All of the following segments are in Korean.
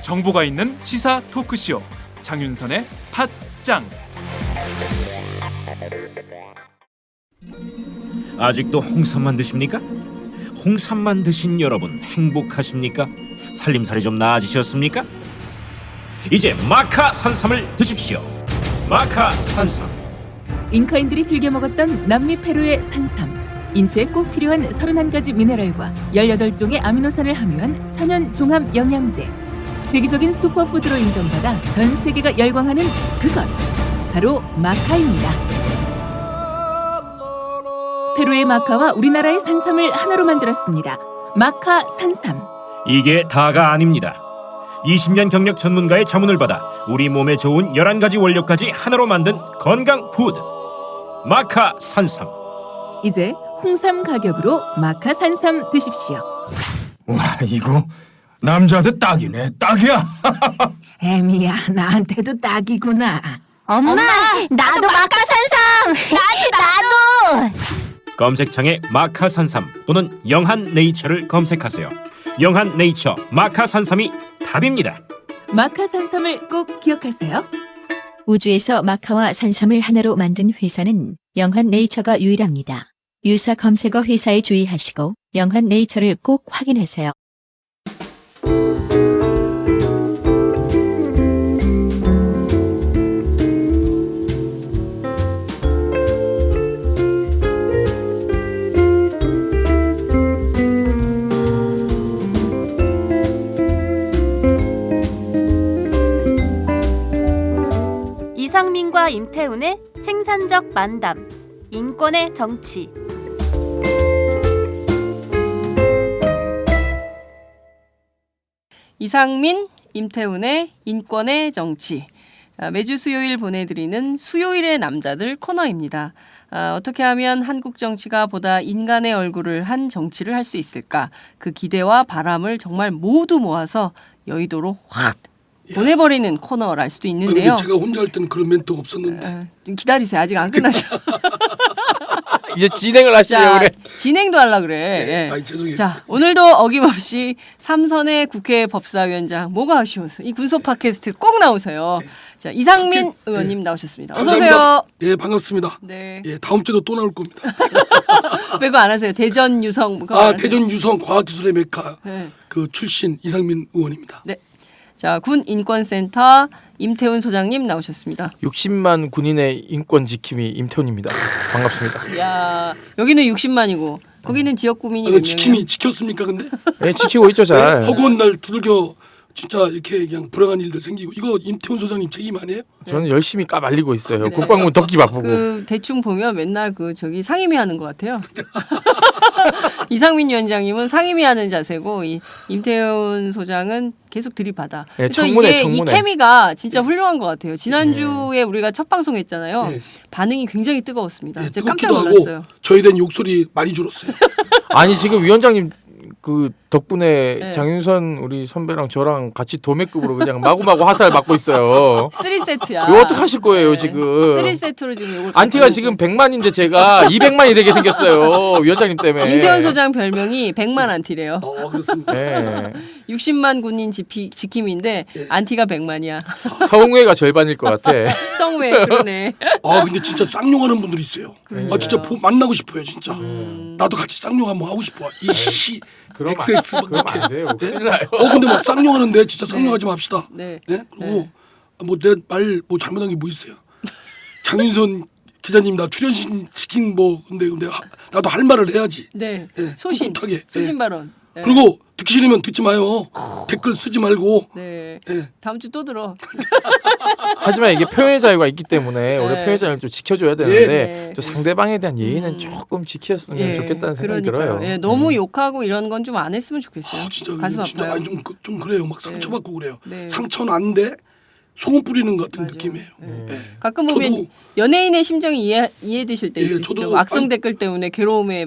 정보가 있는 시사 토크쇼 장윤선의 팟짱. 아직도 홍삼만 드십니까? 홍삼만 드신 여러분 행복하십니까? 살림살이 좀 나아지셨습니까? 이제 마카 산삼을 드십시오. 마카 산삼. 잉카인들이 즐겨 먹었던 남미 페루의 산삼. 인체에 꼭 필요한 31가지 미네랄과 18종의 아미노산을 함유한 천연 종합 영양제. 세계적인 슈퍼푸드로 인정받아 전 세계가 열광하는 그것 바로 마카입니다. 페루의 마카와 우리나라의 산삼을 하나로 만들었습니다. 마카 산삼. 이게 다가 아닙니다. 20년 경력 전문가의 자문을 받아 우리 몸에 좋은 11가지 원료까지 하나로 만든 건강 푸드 마카 산삼. 이제 홍삼 가격으로 마카 산삼 드십시오. 와, 이거 남자한테 딱이네. 딱이야. 애미야, 나한테도 딱이구나. 엄마, 나도 마카산삼. 나도. 검색창에 마카 산삼 또는 영한 네이처를 검색하세요. 영한 네이처 마카 산삼이 답입니다. 마카 산삼을 꼭 기억하세요. 우주에서 마카와 산삼을 하나로 만든 회사는 영한 네이처가 유일합니다. 유사 검색어 회사에 주의하시고 영한 네이처를 꼭 확인하세요. 이상민과 임태훈의 생산적 만담, 인권의 정치. 이상민, 임태훈의 인권의 정치. 매주 수요일 보내드리는 수요일의 남자들 코너입니다. 어떻게 하면 한국 정치가 보다 인간의 얼굴을 한 정치를 할 수 있을까? 그 기대와 바람을 정말 모두 모아서 여의도로 확 보내버리는 코너랄 수도 있는데요. 제가 혼자 할 때는 그런 멘트가 없었는데. 좀 기다리세요. 아직 안 끝났죠. 이제 진행을 하시려고 그래. 진행도 하려고 그래. 네. 아이, 죄송해요. 자, 오늘도 어김없이 삼선의 국회 법사위원장 뭐가 아쉬워서 이 군소 팟캐스트 꼭 나오세요. 자, 이상민 의원님 나오셨습니다. 어서 오세요. 예, 반갑습니다. 네. 예, 다음 주에도 또 나올 겁니다. 빼고 안 하세요. 대전 유성. 대전 유성 과학기술의 메카 네. 그 출신 이상민 의원입니다. 네. 자, 군 인권센터 임태훈 소장님 나오셨습니다. 60만 군인의 인권 지킴이 임태훈입니다. 반갑습니다. 야, 여기는 60만이고 거기는 지역 구민이 몇 명이에요? 지킴이 지켰습니까, 근데? 네, 지키고 있죠, 잘. 네, 허구한 날 두들겨 진짜 이렇게 그냥 불행한 일들 생기고 이거 임태훈 소장님 책임 아니에요? 저는 열심히 까발리고 있어요. 네. 국방부 덕기 바쁘고. 그 대충 보면 맨날 그 저기 상임위 하는 것 같아요. 이상민 위원장님은 상임위 하는 자세고 이 임태훈 소장은 계속 들이받아. 네, 그래서 청문회, 이게 청문회. 이 케미가 진짜 훌륭한 것 같아요. 지난주에 우리가 첫 방송했잖아요. 네. 반응이 굉장히 뜨거웠습니다. 네, 제가 깜짝 뜨겁기도 놀랐어요. 하고 저에 대한 욕설이 많이 줄었어요. 아니 지금 위원장님 그 덕분에 네. 장윤선 우리 선배랑 저랑 같이 도매급으로 그냥 마구마구 화살 맞고 있어요. 3세트야. 이거 어떡하실 거예요, 지금? 3세트로 지금 요걸 안티가 지금 100만인데 제가 200만이 되게 생겼어요. 위원장님 때문에. 임태원 소장 별명이 100만 안티래요. 그렇습니다. 네. 60만 군인 지킴인데 안티가 100만이야. 성우회가 절반일 것 같아. 성우회 그러네. 근데 진짜 쌍용하는 분들이 있어요. 진짜 만나고 싶어요, 진짜. 나도 같이 쌍용 한번 하고 싶어. 이씨 그럼 XX 막 그러면 이렇게. 안 돼요. 큰일 나요. 근데 막 쌍용하는데 진짜 쌍용하지 맙시다. 네. 네? 그리고 뭐 내 말 뭐 잘못한 게 뭐 있어요? 장윤선 기자님 나 출연신 시킨 뭐 근데 나도 할 말을 해야지. 네. 예, 소신. 꿋꿋하게. 소신 예. 발언. 네. 그리고 듣기 싫으면 듣지 마요. 댓글 쓰지 말고. 네. 예. 다음 주 또 들어. 하지만 이게 표현의 자유가 있기 때문에 우리 네. 표현의 자유를 좀 지켜줘야 되는데 네. 또 상대방에 대한 예의는 조금 지켰으면 좋겠다는 생각이 그러니까요. 들어요. 예, 너무 욕하고 이런 건 좀 안 했으면 좋겠어요. 진짜 가슴 진짜 아파요. 아니 좀 그래요. 막 상처받고 그래요. 네. 상처는 안돼 소금 뿌리는 것 같은 맞아요. 느낌이에요. 네. 예. 가끔 보면 저도- 연예인의 심정이 이해되실 때 있으시죠. 저도 악성 댓글 때문에 괴로움에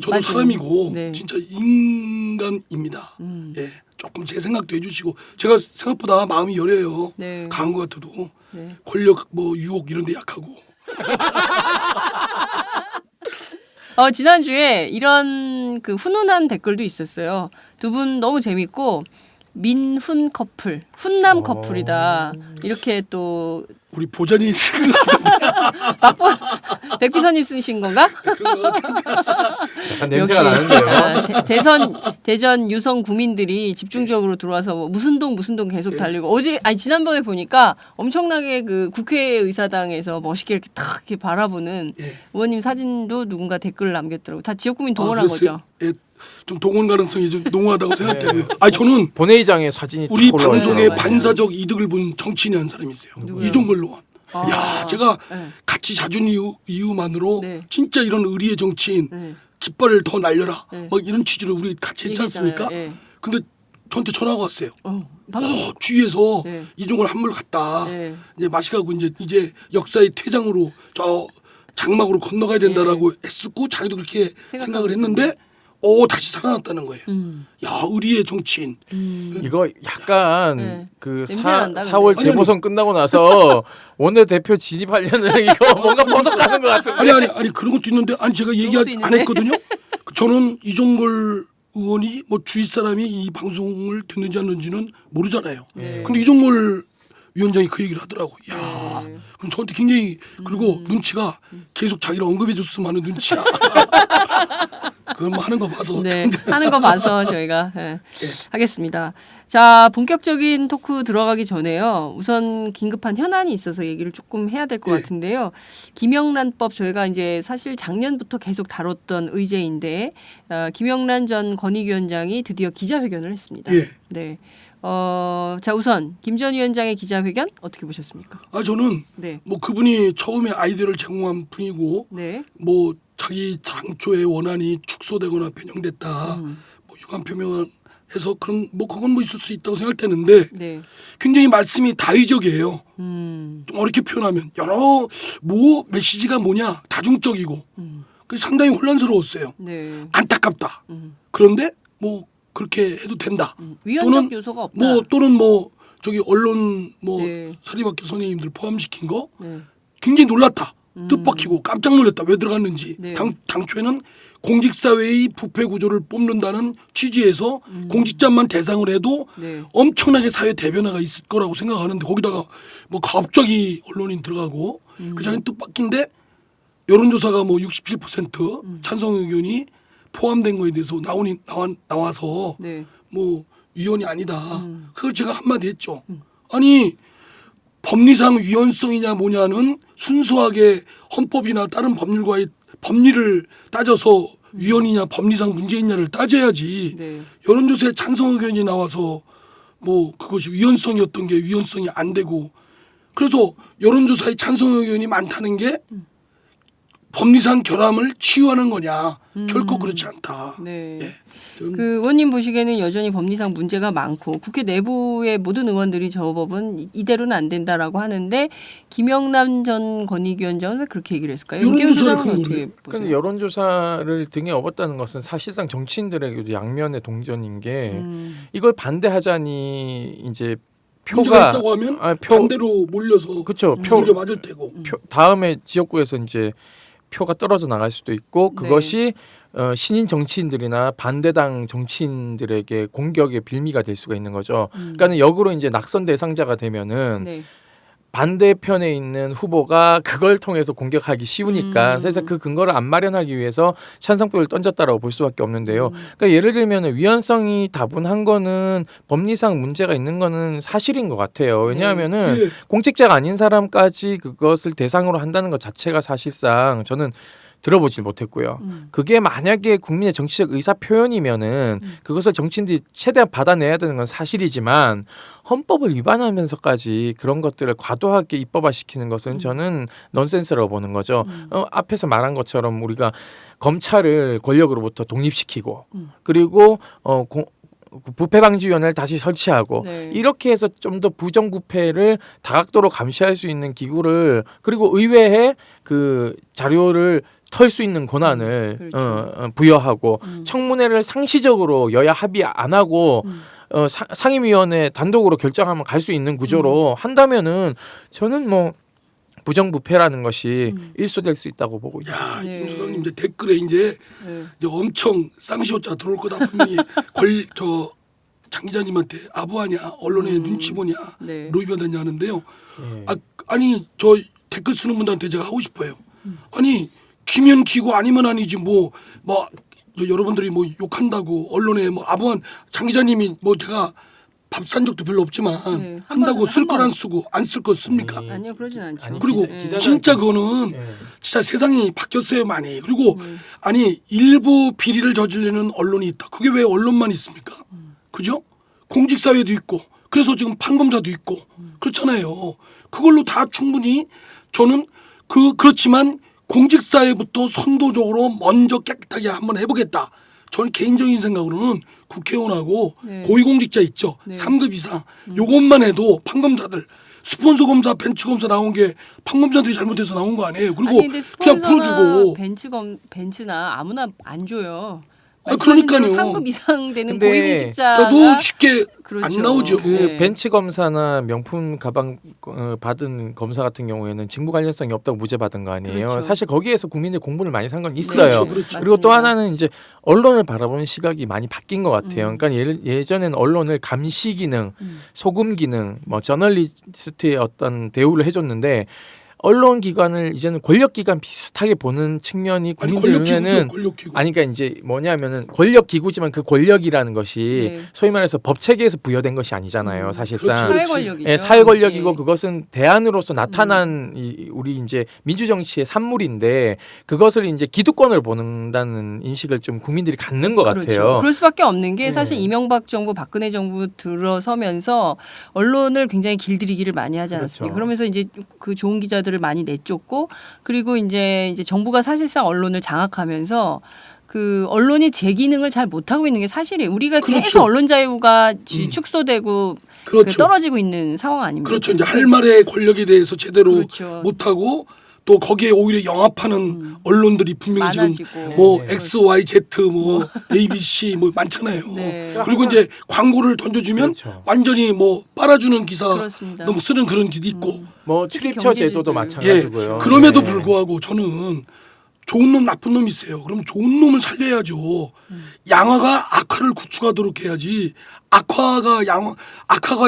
저도 빠지는. 사람이고 네. 진짜 인간입니다. 음. 예. 조금 제 생각도 해주시고 제가 생각보다 마음이 여려요. 네. 강한 것 같아도 네. 권력 뭐 유혹 이런 데 약하고. 지난주에 이런 그 훈훈한 댓글도 있었어요. 두 분 너무 재밌고 민훈 커플, 훈남 커플이다. 이렇게 또 우리 보전이 쓰는 백비서님 쓰신 건가? 약간 냄새가 나는데요. 대전 유성 구민들이 집중적으로 들어와서 뭐 무슨 동 계속 달리고 지난번에 보니까 엄청나게 그 국회의사당에서 멋있게 이렇게 탁 이렇게 바라보는 의원님 사진도 누군가 댓글 남겼더라고. 다 지역구민 동원한 거죠. 예, 좀 동원 가능성이 좀 농후하다고 생각되고요. 아니 저는 본회의장에 사진이 우리 딱 올라와 방송의 있어요. 반사적 이득을 본 정치인이 한 사람이 있어요. 이종걸 의원. 야, 제가 네. 같이 자준 이유만으로 네. 진짜 이런 의리의 정치인 네. 깃발을 더 날려라. 네. 막 이런 취지로 우리 같이 했지 않습니까? 네. 근데 저한테 전화가 왔어요. 방금 주위에서 네. 이종걸 한물 갔다. 네. 이제 마시가고 이제 역사의 퇴장으로 저 장막으로 건너가야 된다라고 했었고 자기도 그렇게 생각을 했는데 다시 살아났다는 거예요. 야, 의리의 정치인. 이거 약간 네. 그 냄새 난다, 4월 근데. 재보선 끝나고 나서 원내대표 진입하려는 이거 뭔가 벗어가는 것 같은데. 아니 그런 것도 있는데 제가 얘기 그런 것도 안 했거든요. 저는 이종걸 의원이 뭐 주위 사람이 이 방송을 듣는지 안 듣는지는 모르잖아요. 네. 근데 이종걸 위원장이 그 얘기를 하더라고. 야, 그럼 저한테 굉장히 그리고 눈치가 계속 자기를 언급해 줬으면 하는 눈치야. 그건 뭐 하는 거 봐서. 네, 하는 거 봐서 저희가 하겠습니다. 자, 본격적인 토크 들어가기 전에요. 우선 긴급한 현안이 있어서 얘기를 조금 해야 될 것 같은데요. 김영란법 저희가 이제 사실 작년부터 계속 다뤘던 의제인데 김영란 전 권익위원장이 드디어 기자회견을 했습니다. 예. 네. 자, 우선 김 전 위원장의 기자회견 어떻게 보셨습니까? 저는 네. 뭐 그분이 처음에 아이디어를 제공한 분이고 네. 뭐 자기 당초의 원안이 축소되거나 변형됐다. 뭐 유감 표명해서 그런 뭐 그건 뭐 있을 수 있다고 생각되는데 네. 굉장히 말씀이 다의적이에요. 음. 좀 어렵게 표현하면 여러 뭐 메시지가 뭐냐 다중적이고 그 상당히 혼란스러웠어요. 네. 안타깝다. 그런데 뭐 그렇게 해도 된다. 위헌적 또는 요소가 없다. 또는 저기 언론 네. 사립학교 선생님들 포함시킨 거 네. 굉장히 놀랐다. 뜻밖이고 깜짝 놀랐다. 왜 들어갔는지. 네. 당초에는 공직사회의 부패 구조를 뽑는다는 취지에서 공직자만 대상을 해도 네. 엄청나게 사회 대변화가 있을 거라고 생각하는데 거기다가 뭐 갑자기 언론인 들어가고 그 자기 뜻밖인데 여론조사가 뭐 67% 찬성 의견이 포함된 거에 대해서 나와서 네. 뭐 위헌이 아니다. 그걸 제가 한마디 했죠. 아니 법리상 위헌성이냐 뭐냐는 순수하게 헌법이나 다른 법률과의 법리를 따져서 위헌이냐 법리상 문제 있냐를 따져야지. 네. 여론조사에 찬성 의견이 나와서 뭐 그것이 위헌성이었던 게 위헌성이 안 되고 그래서 여론조사에 찬성 의견이 많다는 게 법리상 결함을 치유하는 거냐 결코 그렇지 않다. 네. 예. 그 의원님 보시기에는 여전히 법리상 문제가 많고 국회 내부의 모든 의원들이 저 법은 이대로는 안 된다라고 하는데 김영남 전 권익위원장은 왜 그렇게 얘기를 했을까요? 여론조사를 임태훈 큰 어떻게 거예요. 보세요? 근데 여론조사를 등에 업었다는 것은 사실상 정치인들에게도 양면의 동전인 게 이걸 반대하자니 이제 문제가 표가 있다고 하면 반대로 몰려서 그쵸, 두들겨 맞을 테고. 다음에 지역구에서 이제 표가 떨어져 나갈 수도 있고 그것이 신인 정치인들이나 반대당 정치인들에게 공격의 빌미가 될 수가 있는 거죠. 그러니까는 역으로 이제 낙선 대상자가 되면은 네. 반대편에 있는 후보가 그걸 통해서 공격하기 쉬우니까 사실 그 근거를 안 마련하기 위해서 찬성표를 던졌다라고 볼 수밖에 없는데요. 그러니까 예를 들면 위헌성이 다분한 거는 법리상 문제가 있는 거는 사실인 것 같아요. 왜냐하면은 예. 공직자가 아닌 사람까지 그것을 대상으로 한다는 것 자체가 사실상 저는 들어보질 못했고요. 그게 만약에 국민의 정치적 의사 표현이면은 그것을 정치인들이 최대한 받아내야 되는 건 사실이지만 헌법을 위반하면서까지 그런 것들을 과도하게 입법화시키는 것은 저는 넌센스라고 보는 거죠. 앞에서 말한 것처럼 우리가 검찰을 권력으로부터 독립시키고 그리고 부패방지위원회를 다시 설치하고 네. 이렇게 해서 좀 더 부정부패를 다각도로 감시할 수 있는 기구를 그리고 의회에 그 자료를 털 수 있는 권한을 그렇죠. 부여하고 청문회를 상시적으로 여야 합의 안 하고 상임위원회 단독으로 결정하면 갈 수 있는 구조로 한다면은 저는 뭐 부정부패라는 것이 일소될 수 있다고 보고 있습니다. 야, 네. 임 소장님 이제 댓글에 이제 엄청 쌍시호자 들어올 거다 분명히 장 기자님한테 아부하냐 언론에 눈치 보냐 네. 로비하냐 하는데요. 네. 아니 저 댓글 쓰는 분들한테 제가 하고 싶어요. 아니 기면 기고 아니면 아니지 뭐 여러분들이 뭐 욕한다고 언론에 뭐 아부한 장 기자님이 뭐 제가 밥 산 적도 별로 없지만 네, 한다고 쓸 걸 번. 안 쓰고 안 쓸 거 씁니까? 아니요, 그러진 않죠. 아니, 그리고 기자가 진짜 그거는 예. 진짜 세상이 바뀌었어요 많이. 그리고 아니 일부 비리를 저지르는 언론이 있다. 그게 왜 언론만 있습니까? 그죠? 공직사회도 있고 그래서 지금 판검사도 있고 그렇잖아요. 그걸로 다 충분히 저는 그렇지만 공직사회부터 선도적으로 먼저 깨끗하게 한번 해보겠다. 저는 개인적인 생각으로는 국회의원하고 네. 고위공직자 있죠. 네. 3급 이상. 요것만 해도 판검사들 스폰서 검사, 벤치 검사 나온 게 판검사들이 잘못해서 나온 거 아니에요. 그리고 아니 근데 그냥 스폰서나 풀어주고. 벤츠나 아무나 안 줘요. 그러니까요. 3급 이상 되는 근데 고위공직자가 또 쉽게 그렇죠. 안 나오죠. 그 네. 벤츠 검사나 명품 가방 받은 검사 같은 경우에는 직무 관련성이 없다고 무죄 받은 거 아니에요. 그렇죠. 사실 거기에서 국민들이 공분을 많이 산 건 있어요. 그렇죠, 그렇죠. 그리고 또 맞습니다. 하나는 이제 언론을 바라보는 시각이 많이 바뀐 것 같아요. 그러니까 예전에는 언론을 감시 기능, 소금 기능, 뭐 저널리스트의 어떤 대우를 해줬는데 언론 기관을 이제는 권력 기관 비슷하게 보는 측면이 아니 국민들 눈에는 권력기구. 아니 그러니까 이제 뭐냐면은 권력 기구지만 그 권력이라는 것이 네. 소위 말해서 법 체계에서 부여된 것이 아니잖아요. 사실상. 그렇죠. 사회 권력이죠. 예, 사회 권력이고 예. 그것은 대안으로서 나타난 우리 이제 민주 정치의 산물인데 그것을 이제 기득권을 보는다는 인식을 좀 국민들이 갖는 것 그렇죠. 같아요. 그럴 수밖에 없는 게 네. 사실 이명박 정부, 박근혜 정부 들어서면서 언론을 굉장히 길들이기를 많이 하지 않았습니까? 그렇죠. 그러면서 이제 그 좋은 기자들을 많이 내쫓고 그리고 이제 정부가 사실상 언론을 장악하면서 그 언론이 제 기능을 잘 못하고 있는 게 사실이에요. 우리가 그렇죠. 계속 언론 자유가 축소되고 그렇죠. 그 떨어지고 있는 상황 아닙니까? 그렇죠. 이제 할 말의 권력에 대해서 제대로 그렇죠. 못하고 또 거기에 오히려 영합하는 언론들이 분명히 많아지고. 지금 뭐 네. X, Y, Z 뭐 ABC 뭐 많잖아요. 네. 그리고 이제 광고를 던져주면 그렇죠. 완전히 뭐 빨아주는 기사 그렇습니다. 너무 쓰는 그런 기도 있고 뭐 특히 출입처 경제지들. 제도도 예 마찬가지고요. 그럼에도 네. 불구하고 저는 좋은 놈 나쁜 놈 있어요. 그럼 좋은 놈을 살려야죠. 양화가 악화를 구축하도록 해야지. 악화가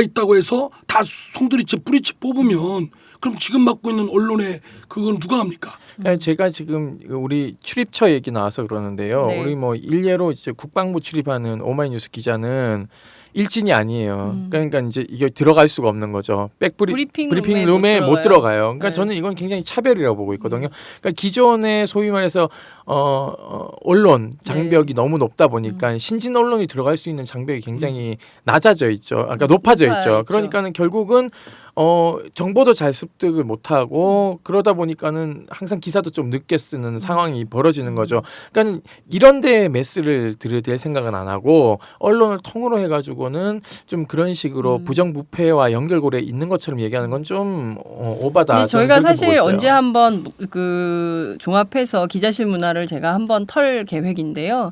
있다고 해서 다 송두리째 뿌리째 뽑으면 그럼 지금 맡고 있는 언론에 그건 누가 합니까? 그러니까 제가 지금 우리 출입처 얘기 나와서 그러는데요. 네. 우리 뭐 일례로 이제 국방부 출입하는 오마이뉴스 기자는 일진이 아니에요. 그러니까 이제 이게 들어갈 수가 없는 거죠. 브리핑 브리핑 룸에 룸에 못 못 들어가요. 그러니까 네. 저는 이건 굉장히 차별이라고 보고 있거든요. 그러니까 기존의 소위 말해서 언론 장벽이 너무 높다 보니까 신진 언론이 들어갈 수 있는 장벽이 굉장히 낮아져 있죠. 그러니까 높아져 있죠. 있죠. 그러니까는 결국은 정보도 잘 습득을 못하고 그러다 보니까는 항상 기사도 좀 늦게 쓰는 상황이 벌어지는 거죠. 그러니까 이런 데에 메스를 들여댈 생각은 안 하고 언론을 통으로 해가지고는 좀 그런 식으로 부정부패와 연결고리에 있는 것처럼 얘기하는 건 좀 오바다. 근데 저는 저희가 그렇게 사실 보고 있어요. 언제 한번 그 종합해서 기자실 문화를 제가 한번 털 계획인데요.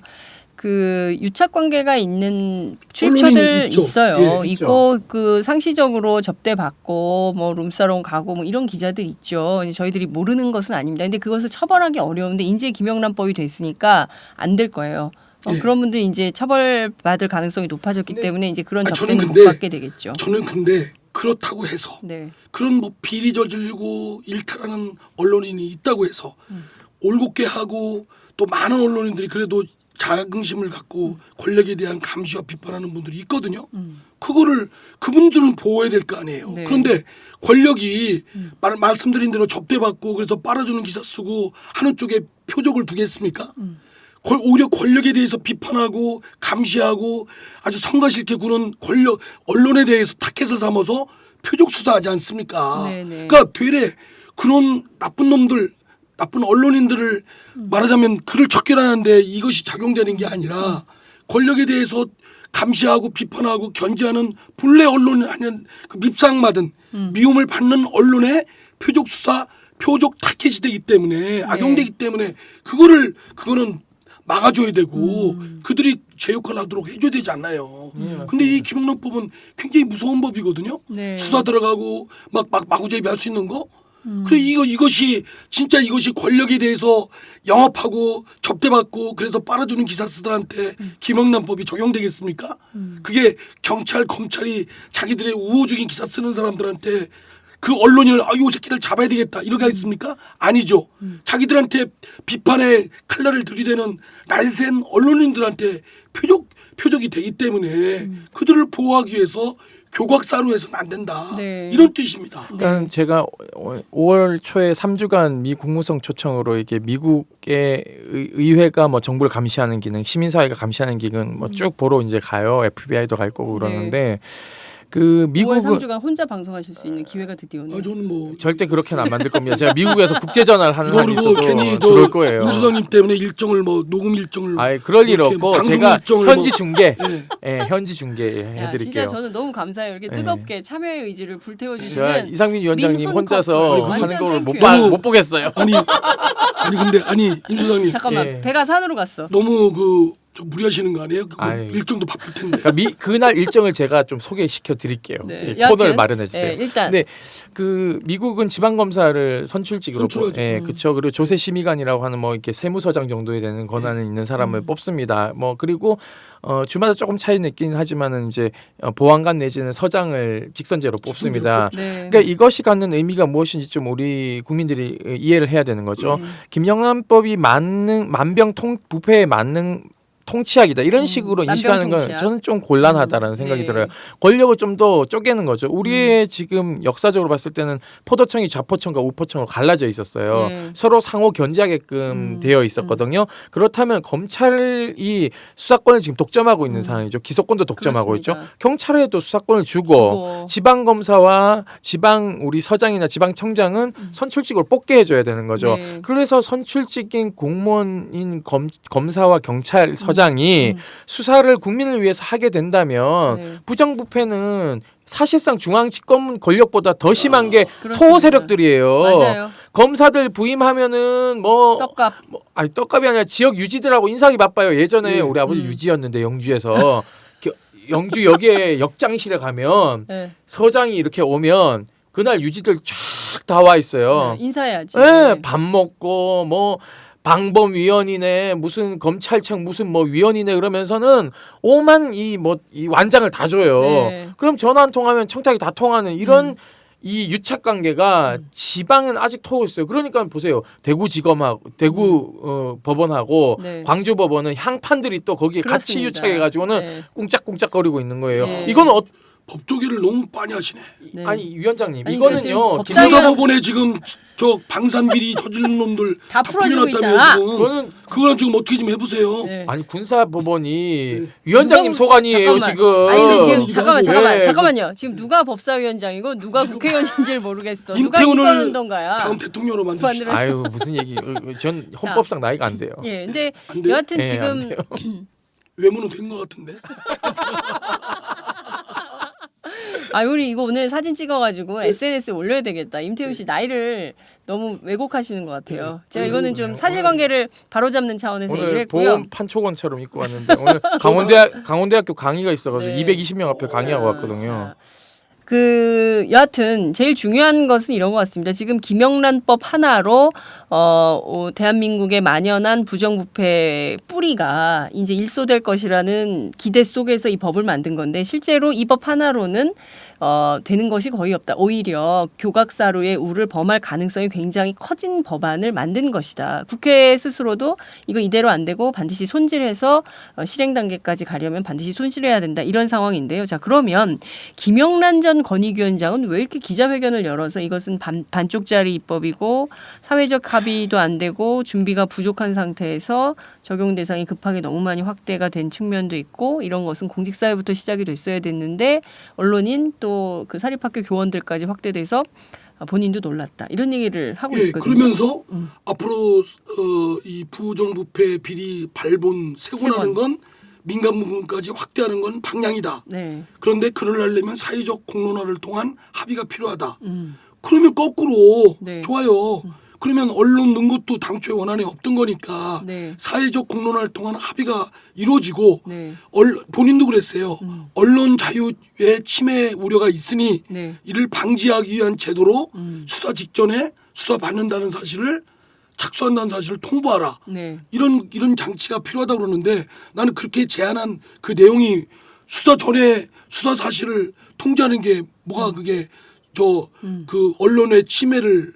그 유착 관계가 있는 출입처들 언론인 있죠. 있어요. 예, 있죠. 있고 그 상시적으로 접대받고 뭐 룸사롱 가고 뭐 이런 기자들 있죠. 이제 저희들이 모르는 것은 아닙니다. 근데 그것을 처벌하기 어려운데 이제 김영란법이 됐으니까 안 될 거예요. 예. 그런 분들이 이제 처벌받을 가능성이 높아졌기 때문에 이제 그런 저는 접대는 못 근데 받게 되겠죠. 저는 근데 그렇다고 해서 네. 그런 뭐 비리 저지르고 일탈하는 언론인이 있다고 해서 올곧게 하고 또 많은 언론인들이 그래도 자긍심을 갖고 권력에 대한 감시와 비판하는 분들이 있거든요. 그거를 그분들은 보호해야 될 거 아니에요. 네. 그런데 권력이 말씀드린 대로 접대받고 그래서 빨아주는 기사 쓰고 하는 쪽에 표적을 두겠습니까? 오히려 권력에 대해서 비판하고 감시하고 아주 성가시게 구는 언론에 대해서 타켓을 삼아서 표적 수사하지 않습니까? 네네. 그러니까 되레 그런 나쁜 놈들, 나쁜 언론인들을 말하자면 그를 척결하는데 이것이 작용되는 게 아니라 권력에 대해서 감시하고 비판하고 견제하는 본래 언론이 아닌 그 밉상맞은 미움을 받는 언론의 표적 수사, 표적 타켓이 되기 때문에 악용되기 때문에 그거는 막아줘야 되고 그들이 제 역할을 하도록 해줘야 되지 않나요? 근데 이 김영란법은 굉장히 무서운 법이거든요. 네. 수사 들어가고 막 마구잡이할 수 있는 거. 그래 이것이 진짜 이것이 권력에 대해서 영합하고 접대받고 그래서 빨아주는 기사스들한테 김영란법이 적용되겠습니까? 그게 경찰 검찰이 자기들의 우호적인 기사 쓰는 사람들한테 그 언론인을 요 새끼들 잡아야 되겠다 이렇게 하겠습니까? 아니죠. 자기들한테 비판의 칼날을 들이대는 날쌘 언론인들한테 표적이 되기 때문에 그들을 보호하기 위해서 교각사로 해서는 안 된다. 네. 이런 뜻입니다. 그러니까 제가 5월 초에 3주간 미 국무성 초청으로 이게 미국의 의회가 뭐 정부를 감시하는 기능, 시민사회가 감시하는 기능 뭐 쭉 보러 이제 가요. FBI도 갈 거고 그러는데 그 5월 미국은 3주간 혼자 방송하실 수 있는 기회가 드디어 오네요. 저는 뭐 절대 그렇게는 안 만들 겁니다. 제가 미국에서 국제 전화를 하는 한이 그리고 있어도 괜히 들어올 거예요. 임 소장님 때문에 일정을 뭐 녹음 일정을 아이 그럴 일 이렇게 없고 방송 제가 일정을 현지 뭐- 중계, 예. 현지 중계 야, 해드릴게요. 진짜 저는 너무 감사해요. 이렇게 네. 뜨겁게 참여의 의지를 제가 불태워주시는 이상민 위원장님 민훈 혼자서 커플. 하는 완전 걸 땡큐예요. 못 보겠어요. 아니 근데 임 소장님 잠깐만 예. 배가 산으로 갔어. 너무 저 무리하시는 거 아니에요? 그거 아이. 일정도 바쁠 텐데. 그러니까 그날 일정을 제가 좀 소개시켜 드릴게요. 네. 예, 코너를 여하튼, 마련해 주세요. 네, 일단 근데 그 미국은 지방 검사를 선출직으로 선출하죠. 그렇죠. 그리고 조세 심의관이라고 하는 뭐 이렇게 세무서장 정도에 되는 권한을 있는 사람을 뽑습니다. 뭐 그리고 주마다 조금 차이 있긴 하지만은 이제 보안관 내지는 서장을 직선제로 뽑습니다. 네. 그러니까 이것이 갖는 의미가 무엇인지 좀 우리 국민들이 이해를 해야 되는 거죠. 김영란법이 만병통부패에 맞는 통치학이다 이런 식으로 인식하는 건 만병통치약. 저는 좀 곤란하다라는 생각이 네. 들어요. 권력을 좀 더 쪼개는 거죠. 우리의 지금 역사적으로 봤을 때는 포도청이 좌포청과 우포청으로 갈라져 있었어요. 네. 서로 상호 견제하게끔 되어 있었거든요. 그렇다면 검찰이 수사권을 지금 독점하고 있는 상황이죠. 기소권도 독점하고 그렇습니다. 있죠. 경찰에도 수사권을 주고 지방 검사와 지방 우리 서장이나 지방청장은 선출직으로 뽑게 해줘야 되는 거죠. 네. 그래서 선출직인 공무원인 검사와 경찰 서장이 수사를 국민을 위해서 하게 된다면 네. 부정부패는 사실상 중앙집권 권력보다 더 심한 게 그렇습니다. 토호 세력들이에요. 맞아요. 검사들 부임하면은 뭐 떡값. 아니 떡값이 아니라 지역 유지들하고 인상이 바빠요. 예전에 네. 우리 아버지 유지였는데 영주에서 영주 역에 역장실에 가면 네. 서장이 이렇게 오면 그날 유지들 쫙 다 와 있어요. 네, 인사해야지. 네, 밥 먹고 뭐 방범위원이네 무슨 검찰청 무슨 뭐 위원이네 그러면서는 오만 이 완장을 다 줘요. 네. 그럼 전화 한 통하면 청탁이 다 통하는 이런 이 유착 관계가 지방은 아직 터고 있어요. 그러니까 보세요. 대구지검하고 대구 법원하고 네. 광주 법원은 향판들이 또 거기에 같이 그렇습니다. 유착해 가지고는 네. 꿍짝꿍짝거리고 있는 거예요. 네. 이거는 법조계를 너무 많이 하시네. 네. 아니 위원장님 아니, 이거는요. 지금 법사위원- 수사법원에 지금 저 방산비리 저지른 놈들 다 풀어주고 풀려났다며요, 있잖아. 지금. 그거는 그거랑 지금 어떻게 좀 해보세요. 네. 아니 군사법원이 위원장님 소관이에요 잠깐만. 지금. 아니 근데 지금 이거 잠깐만요. 지금 누가 법사위원장이고 누가 국회의원인지를 모르겠어. 누가 임태훈을 이거는 건가요? 다음 대통령으로 만듭시다. 아유 무슨 얘기? 전 헌법상 나이가 안 돼요. 예, 근데 안 돼요? 여하튼 네, 지금 안 돼요. 외모는 된 것 같은데. 우리 이거 오늘 사진 찍어가지고 SNS에 올려야 되겠다. 임태훈 씨 나이를 너무 왜곡하시는 것 같아요. 제가 이거는 좀 사실관계를 바로잡는 차원에서 얘기를 오늘 했고요. 보험 판초건처럼 입고 왔는데 오늘 강원대학교 강의가 있어가지고 네. 220명 앞에 강의하고 왔거든요. 자, 여하튼 제일 중요한 것은 이런 것 같습니다. 지금 김영란법 하나로 대한민국에 만연한 부정부패 뿌리가 이제 일소될 것이라는 기대 속에서 이 법을 만든 건데 실제로 이 법 하나로는 되는 것이 거의 없다. 오히려 교각사로의 우를 범할 가능성이 굉장히 커진 법안을 만든 것이다. 국회 스스로도 이거 이대로 안 되고 반드시 손질해서 실행 단계까지 가려면 반드시 손실해야 된다. 이런 상황인데요. 자, 그러면 김영란 전 권익위원장은 왜 이렇게 기자회견을 열어서 이것은 반쪽짜리 입법이고 사회적 합의도 안 되고 준비가 부족한 상태에서 적용 대상이 급하게 너무 많이 확대가 된 측면도 있고 이런 것은 공직사회부터 시작이 됐어야 됐는데 언론인 또 그 사립학교 교원들까지 확대돼서 본인도 놀랐다 이런 얘기를 하고 예, 있거든요. 그러면서 앞으로 이 부정부패 비리 발본 세곤하는 건 민간 부분까지 확대하는 건 방향이다. 네. 그런데 그를 하려면 사회적 공론화를 통한 합의가 필요하다. 그러면 거꾸로 네. 좋아요. 그러면 언론 넣은 것도 당초에 원안에 없던 거니까 네. 사회적 공론화를 통한 합의가 이루어지고 네. 본인도 그랬어요. 언론 자유의 침해 우려가 있으니 네. 이를 방지하기 위한 제도로 음. 수사 직전에 수사 받는다는 사실을 착수한다는 사실을 통보하라. 네. 이런 장치가 필요하다고 그러는데 나는 그렇게 제안한 그 내용이 수사 전에 수사 사실을 통제하는 게 뭐가 그게 그 언론의 침해를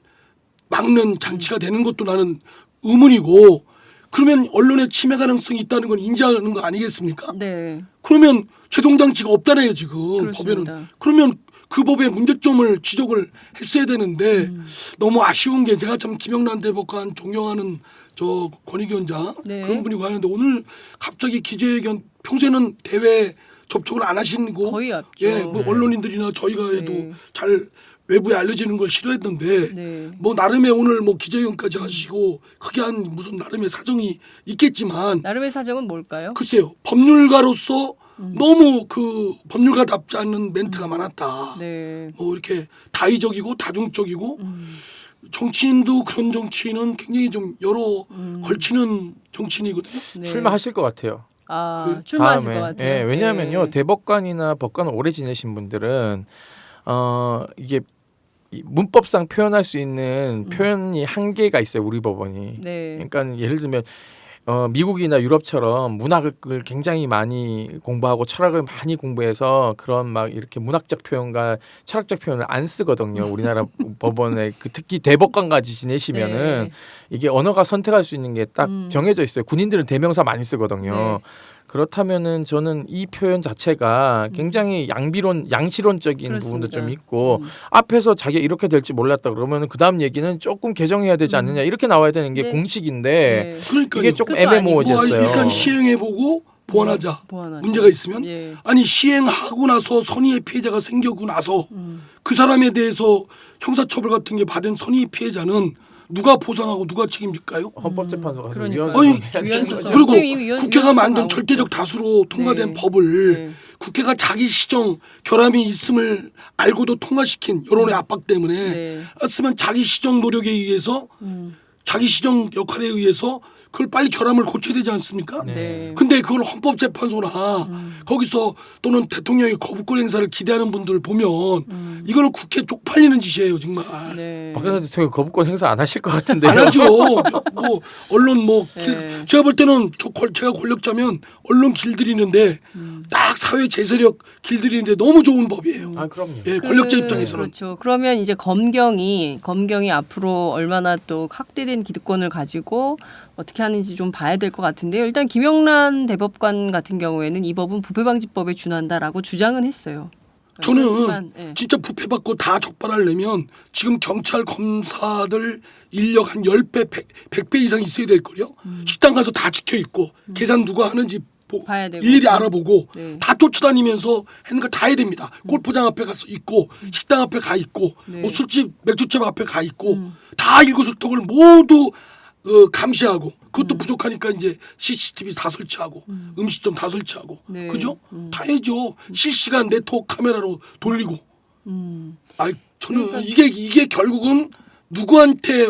막는 장치가 되는 것도 나는 의문이고 그러면 언론의 침해 가능성이 있다는 건 인정하는 거 아니겠습니까? 네. 그러면 제동장치가 없다네요 지금 그렇습니다. 법에는. 그러면 그 법의 문제점을 지적을 했어야 되는데 너무 아쉬운 게 제가 참 김영란 대법관 존경하는 저 권익위원장 네. 그런 분이 가는데 오늘 갑자기 기자회견 평소에는 대외 접촉을 안 하시고 거의 없죠. 예, 뭐 언론인들이나 저희가 해도 네. 잘 외부에 알려지는 걸 싫어했는데 네. 뭐 나름의 오늘 뭐 기자회견까지 하시고 크게 한 무슨 나름의 사정이 있겠지만 나름의 사정은 뭘까요? 글쎄요 법률가로서 너무 그 법률가답지 않는 멘트가 많았다. 네. 뭐 이렇게 다의적이고 다중적이고 정치인도 그런 정치인은 굉장히 좀 여러 걸치는 정치인이거든요. 네. 출마하실 것 같아요. 아, 출마하실 다음에. 것 같아요. 예, 왜냐하면요 네. 대법관이나 법관을 오래 지내신 분들은 이게 이 문법상 표현할 수 있는 표현이 한계가 있어요 우리 법원이. 네. 그러니까 예를 들면 미국이나 유럽처럼 문학을 굉장히 많이 공부하고 철학을 많이 공부해서 그런 막 이렇게 문학적 표현과 철학적 표현을 안 쓰거든요. 우리나라 법원에 특히 대법관까지 지내시면은 네. 이게 언어가 선택할 수 있는 게 딱 정해져 있어요. 군인들은 대명사 많이 쓰거든요. 네. 그렇다면은 저는 이 표현 자체가 굉장히 양시론적인 부분도 좀 그렇습니다. 있고 앞에서 자기가 이렇게 될지 몰랐다 그러면 그 다음 얘기는 조금 개정해야 되지 않느냐 이렇게 나와야 되는 게 네. 공식인데 네. 그러니까 이게 조금 그것도 아니고. 애매모호해졌어요. 일단 시행해보고 보완하자. 보완하죠. 문제가 있으면 예. 아니 시행하고 나서 선의의 피해자가 생기고 나서 그 사람에 대해서 형사처벌 같은 게 받은 선의 피해자는 누가 보상하고 누가 책임질까요? 헌법재판소 가서 그러니까요. 아니, 위원소 그리고 위원- 국회가 위원회가 만든 나오고 절대적 다수로 통과된 네. 법을 네. 국회가 자기 시정 결함이 있음을 알고도 통과시킨 여론의 압박 때문에 네. 쓰면 자기 시정 노력에 의해서 자기 시정 역할에 의해서 그걸 빨리 결함을 고쳐야 되지 않습니까? 네. 근데 그걸 헌법재판소나 거기서 또는 대통령의 거부권 행사를 기대하는 분들 보면 이거는 국회 쪽팔리는 짓이에요 정말. 네. 박근혜 대통령 거부권 행사 안 하실 것 같은데 안 하죠. 뭐 언론 네. 제가 볼 때는 제가 권력자면 언론 길들이는데 딱 사회 제세력 길들이는데 너무 좋은 법이에요. 아 그럼요. 예, 권력자 입장에서는. 그렇죠. 그러면 이제 검경이 앞으로 얼마나 또 확대된 기득권을 가지고 어떻게 하는지 좀 봐야 될 것 같은데요. 일단 김영란 대법관 같은 경우에는 이 법은 부패방지법에 준한다라고 주장은 했어요. 저는 그렇지만, 예. 진짜 부패받고 다 적발하려면 지금 경찰 검사들 인력 한 10배, 100배 이상 있어야 될 거요. 식당 가서 다 지켜 있고 계산 누가 하는지 봐야 되고. 일일이 알아보고 네. 다 쫓아다니면서 하는 거 다 해야 됩니다. 골프장 앞에 가서 있고 식당 앞에 가 있고 네. 뭐 술집 맥주집 앞에 가 있고 다 일거수일투족을 모두 감시하고 그것도 부족하니까 이제 CCTV 다 설치하고 음식점 다 설치하고 네. 그죠? 다 해죠. 실시간 네트워크 카메라로 돌리고. 아 저는 그러니까 이게 결국은 누구한테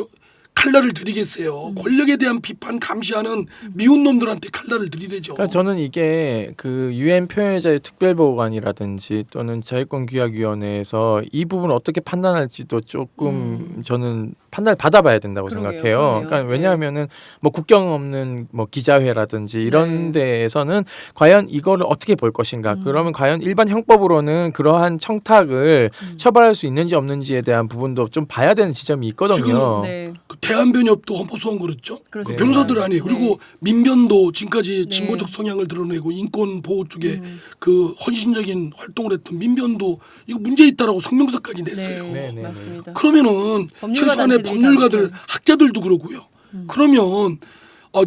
칼날을 들이겠어요. 권력에 대한 비판 감시하는 미운 놈들한테 칼날을 들이대죠. 그러니까 저는 이게 그 유엔 표현자의 특별보호관이라든지 또는 자유권규약위원회에서 이 부분을 어떻게 판단할지도 조금 저는 판단을 받아봐야 된다고 그러게요. 생각해요. 그러네요. 그러니까 왜냐하면은 뭐 국경 없는 뭐 기자회라든지 이런 네. 데에서는 과연 이거를 어떻게 볼 것인가. 그러면 과연 일반 형법으로는 그러한 청탁을 처벌할 수 있는지 없는지에 대한 부분도 좀 봐야 되는 지점이 있거든요. 네. 그 대한변협도 헌법소원 그렇죠. 그렇습니다. 변호사들 아니에요. 네. 그리고 민변도 지금까지 네. 진보적 성향을 드러내고 인권 보호 쪽에 그 헌신적인 활동을 했던 민변도 이거 문제 있다라고 성명서까지 냈어요. 네. 네. 맞습니다. 그러면은 법률가 최소한의 단체들이 법률가들 다 학자들도 그러고요. 그러면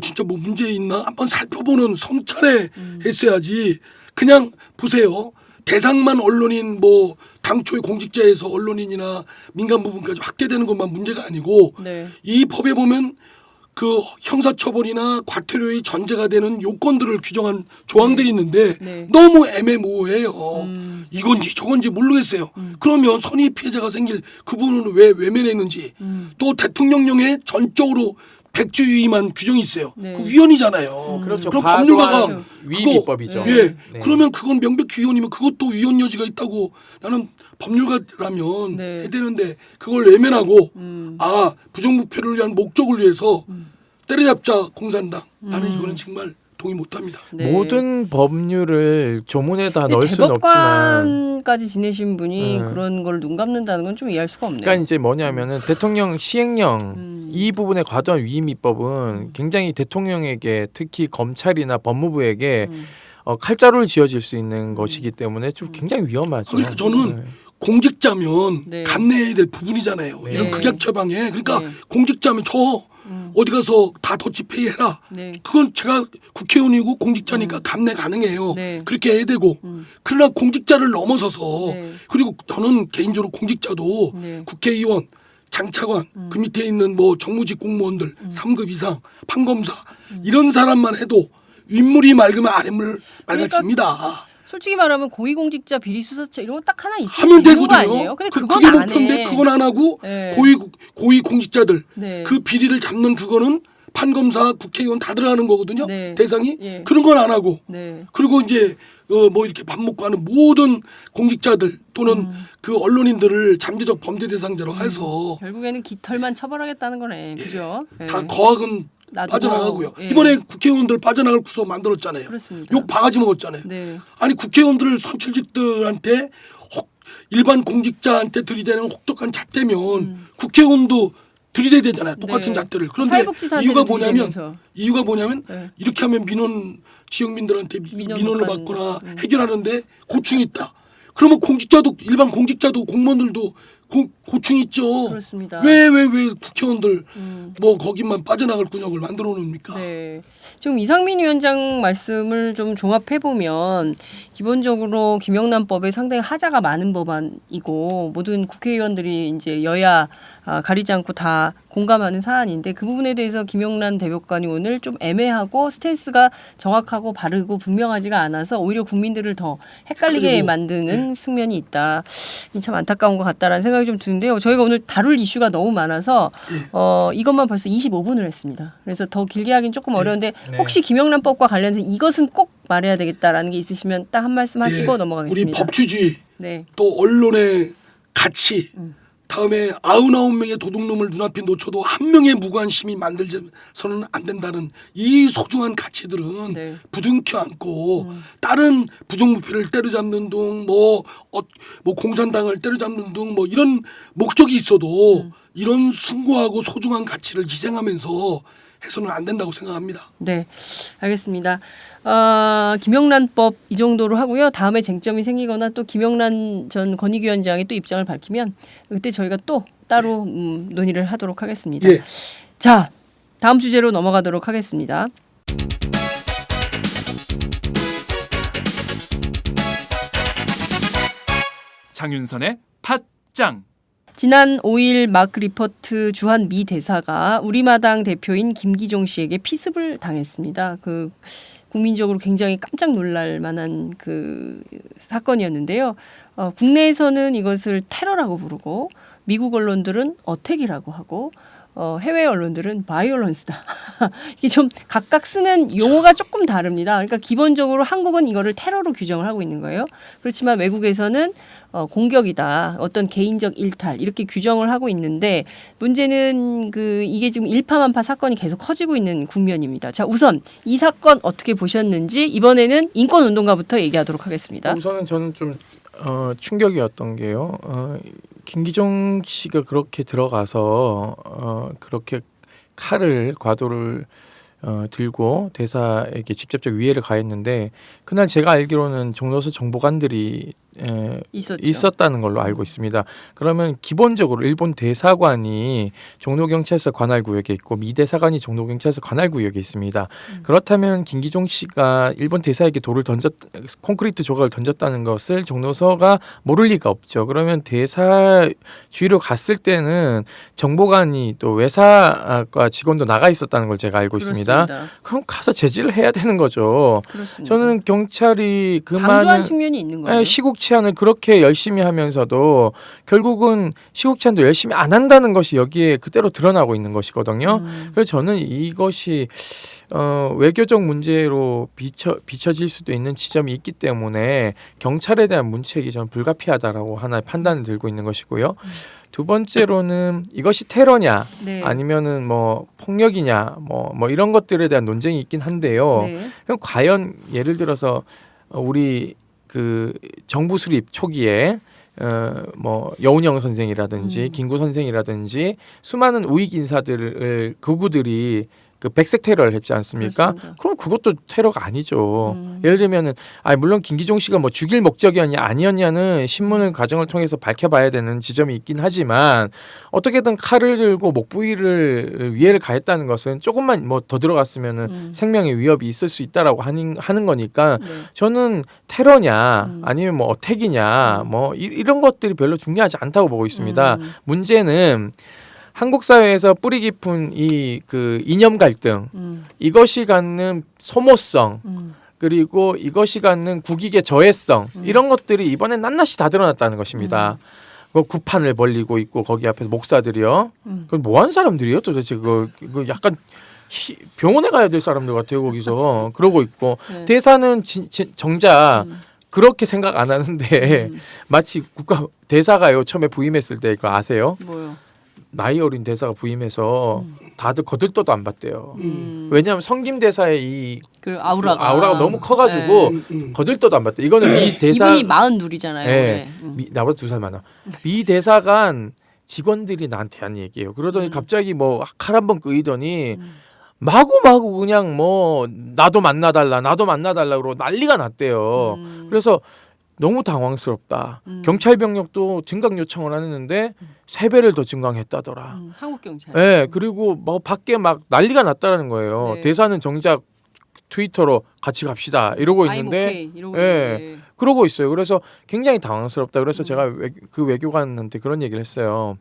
진짜 뭐 문제 있나 한번 살펴보는 성찰에 했어야지. 그냥 보세요. 대상만 언론인 뭐 당초에 공직자에서 언론인이나 민간 부분까지 확대되는 것만 문제가 아니고 네. 이 법에 보면 그 형사처벌이나 과태료의 전제가 되는 요건들을 규정한 조항들이 있는데 네. 너무 애매모호해요. 이건지 저건지 모르겠어요. 그러면 선의 피해자가 생길 그 부분은 왜 외면했는지 또 대통령령에 전적으로 백주위만 규정이 있어요. 네. 그 위헌이잖아요. 그렇죠. 그럼 법률가가 과도한 위임입법이죠. 예. 네. 그러면 그건 명백히 위헌이면 그것도 위헌 여지가 있다고 나는 법률가라면 네. 해야 되는데 그걸 외면하고 부정부패를 위한 목적을 위해서 때려잡자 공산당. 나는 이거는 정말 동의 못합니다. 네. 모든 법률을 조문에다 근데 넣을 수는 없지만 대법관까지 지내신 분이 그런 걸 눈 감는다는 건 좀 이해할 수가 없네요. 그러니까 이제 뭐냐면은 대통령 시행령 이 부분의 과도한 위임입법은 굉장히 대통령에게 특히 검찰이나 법무부에게 칼자루를 쥐어질 수 있는 것이기 때문에 좀 굉장히 위험하죠. 그러니까 저는 공직자면 네. 감내해야 될 부분이잖아요. 네. 이런 극약 처방에. 그러니까 네. 공직자면 저 어디 가서 다 더치페이 해라. 네. 그건 제가 국회의원이고 공직자니까 감내 가능해요. 네. 그렇게 해야 되고. 그러나 공직자를 넘어서서 네. 그리고 저는 개인적으로 공직자도 네. 국회의원, 장차관, 그 밑에 있는 뭐 정무직 공무원들 3급 이상, 판검사 이런 사람만 해도 윗물이 맑으면 아랫물 맑아집니다. 솔직히 말하면 고위공직자 비리수사처 이런 거 딱 하나 있으면 하면 되는 거 되거든요. 아니에요? 근데 그건 그게 안 목표인데 해. 그건 안 하고 네. 고위 공직자들 네. 그 비리를 잡는 그거는 판검사, 국회의원 다 들어가는 거거든요. 네. 대상이 예. 그런 건 안 하고 네. 그리고 이제 뭐 이렇게 밥 먹고 하는 모든 공직자들 또는 그 언론인들을 잠재적 범죄 대상자로 해서 결국에는 깃털만 처벌하겠다는 거네. 그죠? 다 네. 거학은 놔두고, 빠져나가고요. 예. 이번에 국회의원들 빠져나갈 구조 만들었잖아요. 그렇습니다. 욕 바가지 먹었잖아요. 네. 아니 국회의원들 선출직들한테 일반 공직자한테 들이대는 혹독한 잣대면 국회의원도 들이대야 되잖아요. 똑같은 네. 잣대를. 그런데 사회복지사한테는 이유가 들이대면서. 뭐냐면 네. 이렇게 하면 민원 지역민들한테 민원을 받는 받거나 해결하는데 고충이 있다. 그러면 일반 공직자도 공무원들도 고충이 있죠. 그렇습니다. 왜 국회의원들 뭐 거기만 빠져나갈 군역을 만들어 놓습니까? 네. 지금 이상민 위원장 말씀을 좀 종합해 보면 기본적으로 김영란법에 상당히 하자가 많은 법안이고 모든 국회의원들이 이제 여야 가리지 않고 다 공감하는 사안인데 그 부분에 대해서 김영란 대법관이 오늘 좀 애매하고 스탠스가 정확하고 바르고 분명하지가 않아서 오히려 국민들을 더 헷갈리게 만드는 측면이 있다. 참 안타까운 것 같다라는 생각이 좀 드는데요. 저희가 오늘 다룰 이슈가 너무 많아서 이것만 벌써 25분을 했습니다. 그래서 더 길게 하긴 조금 어려운데 혹시 김영란법과 관련해서 이것은 꼭 말해야 되겠다라는 게 있으시면 딱 한 말씀 하시고 넘어가겠습니다. 우리 법치주의 네. 또 언론의 가치 다음에 99명의 도둑놈을 눈앞에 놓쳐도 한 명의 무고한 시민 만들어서는 안 된다는 이 소중한 가치들은 네. 부둥켜 안고 다른 부정부패를 때려잡는 등 뭐 공산당을 때려잡는 등 뭐 이런 목적이 있어도 이런 숭고하고 소중한 가치를 희생하면서 해서는 안 된다고 생각합니다. 네, 알겠습니다. 김영란법 이 정도로 하고요. 다음에 쟁점이 생기거나 또 김영란 전 권익위원장이 또 입장을 밝히면 그때 저희가 또 따로 논의를 하도록 하겠습니다. 예. 자, 다음 주제로 넘어가도록 하겠습니다. 장윤선의 팟짱. 지난 5일 마크 리포트 주한 미 대사가 우리마당 대표인 김기종 씨에게 피습을 당했습니다. 그 국민적으로 굉장히 깜짝 놀랄 만한 그 사건이었는데요. 국내에서는 이것을 테러라고 부르고 미국 언론들은 어택이라고 하고 해외 언론들은 바이올런스다. 이게 좀 각각 쓰는 용어가 조금 다릅니다. 그러니까 기본적으로 한국은 이거를 테러로 규정을 하고 있는 거예요. 그렇지만 외국에서는 공격이다. 어떤 개인적 일탈 이렇게 규정을 하고 있는데 문제는 이게 지금 일파만파 사건이 계속 커지고 있는 국면입니다. 자, 우선 이 사건 어떻게 보셨는지 이번에는 인권운동가부터 얘기하도록 하겠습니다. 우선은 저는 좀 충격이었던 게요. 김기종 씨가 그렇게 들어가서 그렇게 칼을 과도를 들고 대사에게 직접적 위해를 가했는데 그날 제가 알기로는 종로서 정보관들이 있었다는 걸로 알고 있습니다. 그러면 기본적으로 일본 대사관이 종로경찰서 관할구역에 있고 미 대사관이 종로경찰서 관할구역에 있습니다. 그렇다면 김기종 씨가 일본 대사에게 콘크리트 조각을 던졌다는 것을 종로서가 모를 리가 없죠. 그러면 대사 주위로 갔을 때는 정보관이 또 외사과 직원도 나가 있었다는 걸 제가 알고 있습니다. 그럼 가서 제지를 해야 되는 거죠. 그렇습니다. 저는 경찰이 그 방조한 많은 측면이 있는 거예요. 시국 치안을 그렇게 열심히 하면서도 결국은 시국 치안도 열심히 안 한다는 것이 여기에 그대로 드러나고 있는 것이거든요. 그래서 저는 이것이 외교적 문제로 비춰질 수도 있는 지점이 있기 때문에 경찰에 대한 문책이 저는 불가피하다라고 하나의 판단을 들고 있는 것이고요. 두 번째로는 이것이 테러냐 네. 아니면은 뭐 폭력이냐 뭐 이런 것들에 대한 논쟁이 있긴 한데요. 네. 그럼 과연 예를 들어서 우리 그 정부 수립 초기에 뭐 여운형 선생이라든지 김구 선생이라든지 수많은 우익 인사들을 극우들이 그 백색 테러를 했지 않습니까? 그렇습니다. 그럼 그것도 테러가 아니죠. 예를 들면은 물론 김기종 씨가 뭐 죽일 목적이었냐 아니었냐는 신문을 과정을 통해서 밝혀봐야 되는 지점이 있긴 하지만 어떻게든 칼을 들고 목 부위를 위해를 가했다는 것은 조금만 뭐 더 들어갔으면은 생명의 위협이 있을 수 있다라고 하는 거니까 네. 저는 테러냐 아니면 뭐 어택이냐 뭐 이런 것들이 별로 중요하지 않다고 보고 있습니다. 문제는 한국 사회에서 뿌리 깊은 이 그 이념 갈등 이것이 갖는 소모성 그리고 이것이 갖는 국익의 저해성 이런 것들이 이번에 낱낱이 다 드러났다는 것입니다. 그 구판을 벌리고 있고 거기 앞에서 목사들이요. 그건 뭐하는 사람들이요? 도대체 그거 약간 병원에 가야 될 사람들 같아요 거기서 그러고 있고 네. 대사는 정작 그렇게 생각 안 하는데 마치 국가 대사가요 처음에 부임했을 때 그거 아세요? 뭐요? 나이 어린 대사가 부임해서 다들 거들떠도 안 봤대요. 왜냐하면 성김 대사의 이 그 아우라가 너무 커가지고 거들떠도 안 봤대. 이거는 미 대사 이분이 42이잖아요. 네. 나보다 2살 많아. 미 대사관 직원들이 나한테 한 얘기예요. 그러더니 갑자기 뭐 칼 한 번 끄이더니 마구마구 그냥 뭐 나도 만나달라 그러고 난리가 났대요. 그래서 너무 당황스럽다. 경찰 병력도 증강 요청을 했는데 3배를 더 증강했다더라. 한국 경찰. 네, 그리고 뭐 밖에 막 난리가 났다라는 거예요. 네. 대사는 정작 트위터로 같이 갑시다 이러고 있는데, 이러고 예, 있는데. 그러고 있어요. 그래서 굉장히 당황스럽다. 그래서 제가 그 외교관한테 그런 얘기를 했어요.